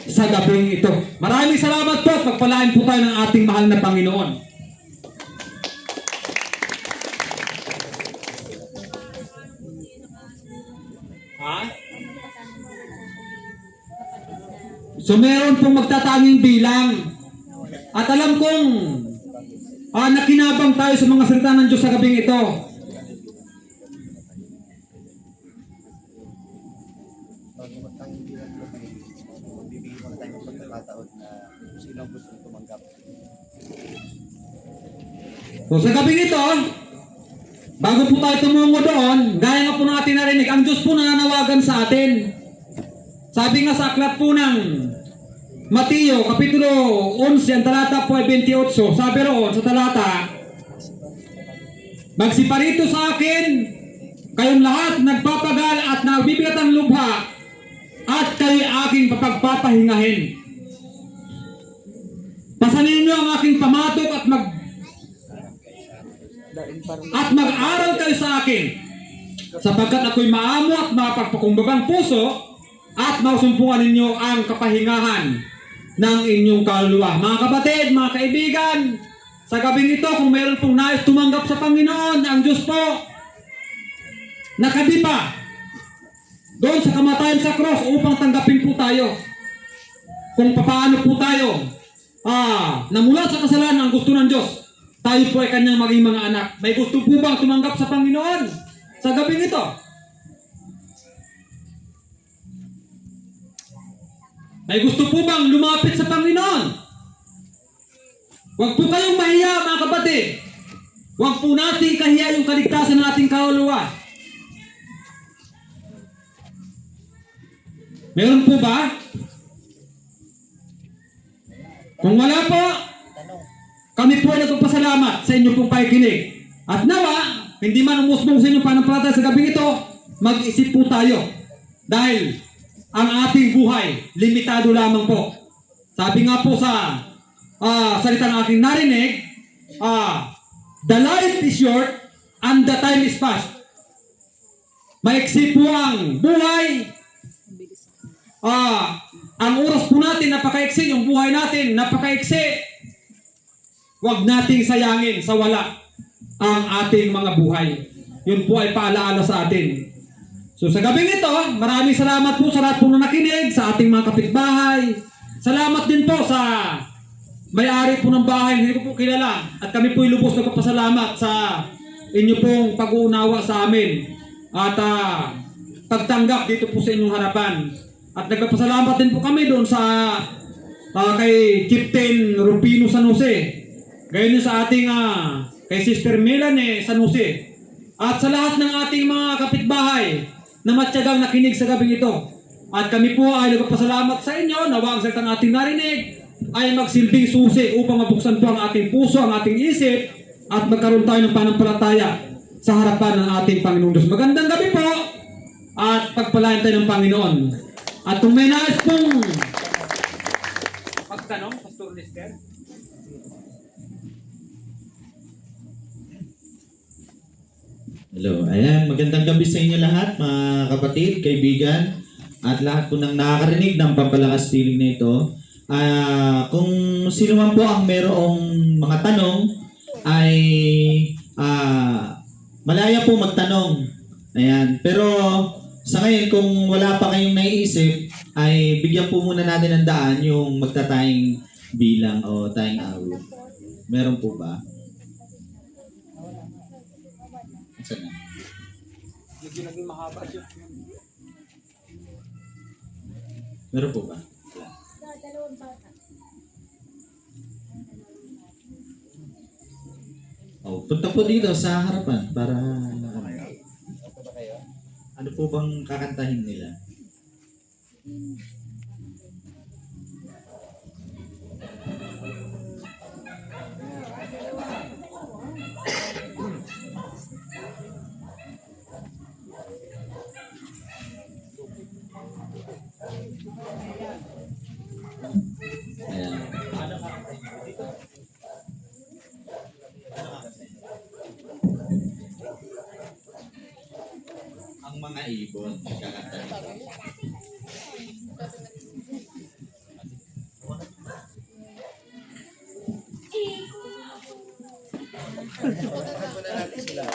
sa gabing ito. Maraming salamat po at pagpalain po tayo ng ating mahal na Panginoon. Ha? So meron pong magtatanging bilang at alam kong nakinabang tayo sa mga salita ng Diyos sa gabing ito. Bago magtanging bilang magbibigay mo na tayo ng pagkakataon na kung sino ang gusto tumanggap. So sa gabing ito, bago po tayo tumungo doon, gaya nga po natin narinig, ang Diyos po nananawagan sa atin. Sabi nga sa aklat po ng Mateo, Kapitulo 11, ang talata po ay 28. Sabi roon sa talata, magsiparito sa akin, kayong lahat nagpapagal at nagbibigat ang lubha, at kayo aking papagpapahingahin. Pasanin niyo ang aking pamatok at mag-aral kayo sa akin, sapagkat ako'y maamo at mapagpakumbabang puso, at mausumpungan ninyo ang kapahingahan ng inyong kaluluwa. Mga kapatid, mga kaibigan, sa gabing ito, kung mayroon pong nais tumanggap sa Panginoon, ang Diyos po, nakadipa doon sa kamatayan sa cross upang tanggapin po tayo. Kung paano po tayo namula sa kasalanan ang gusto ng Diyos. tayo po ay kanyang maging mga anak. May gusto po bang tumanggap sa Panginoon sa gabing ito? May gusto po bang lumapit sa Panginoon? Huwag po kayong mahiya, mga kapatid. Huwag po natin kahiya yung kaligtasan ng ating kaluluwa. Meron po ba? Kung wala po, Tanong. kami po ay nagpapasalamat sa inyo pong pakikinig. At nawa, hindi man umusbong sa inyong panampalataya sa gabing ito, mag-isip po tayo. Dahil ang ating buhay, limitado lamang po. Sabi nga po sa salita ng aking narinig, the life is short and the time is fast. Maiksi po ang buhay. Ang oras po natin napakaiksi, yung buhay natin napakaiksi. Huwag nating sayangin sa wala ang ating mga buhay. Yun po ay paalaala sa atin. So sa gabing ito, maraming salamat po sa lahat po na nakinig, sa ating mga kapitbahay. Salamat din po sa may-ari po ng bahay, hindi ko po kilala. At kami po lubos na kapasalamat sa inyo pong pag-uunawa sa amin. At pagtanggap dito po sa inyong harapan. At nagpapasalamat din po kami doon sa kay Captain Rufino San Jose. Gayon din sa ating kay Sister Melanie San Jose. At sa lahat ng ating mga kapitbahay na matyagang nakinig sa gabing ito. At kami po ay nagpapasalamat sa inyo na wag sa ating narinig ay magsilbing susi upang mabuksan po ang ating puso, ang ating isip at magkaroon tayo ng panampalataya sa harapan ng ating Panginoong Diyos. Magandang gabi po at pagpalain tayo ng Panginoon. At kung may nais pong pagtanong, Pastor Lester? Hello, ayan, magandang gabi sa inyo lahat, mga kapatid, kaibigan, at lahat po ng nakakarinig ng pampalakas piling na ito. Kung sino man po ang merong mga tanong, ay malaya po magtanong. Ayan, pero sa ngayon, kung wala pa kayong naiisip, ay bigyan po muna natin ng daan yung magtataying bilang o taying awit. Meron po ba? Saan na? Naging mahaba siya. Meron po ba? Oh, punta po dito sa harapan para Ito ba kayo? ano po bang kakantahin nila? Ayan. Ang mga ibon, kakantahin. Pagkakaroon na natin sila.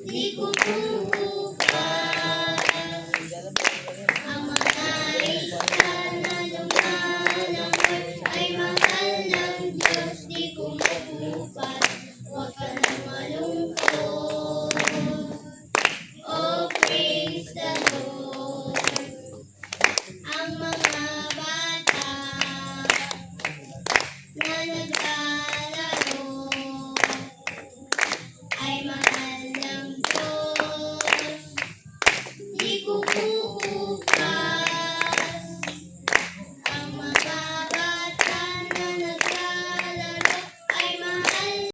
Di ko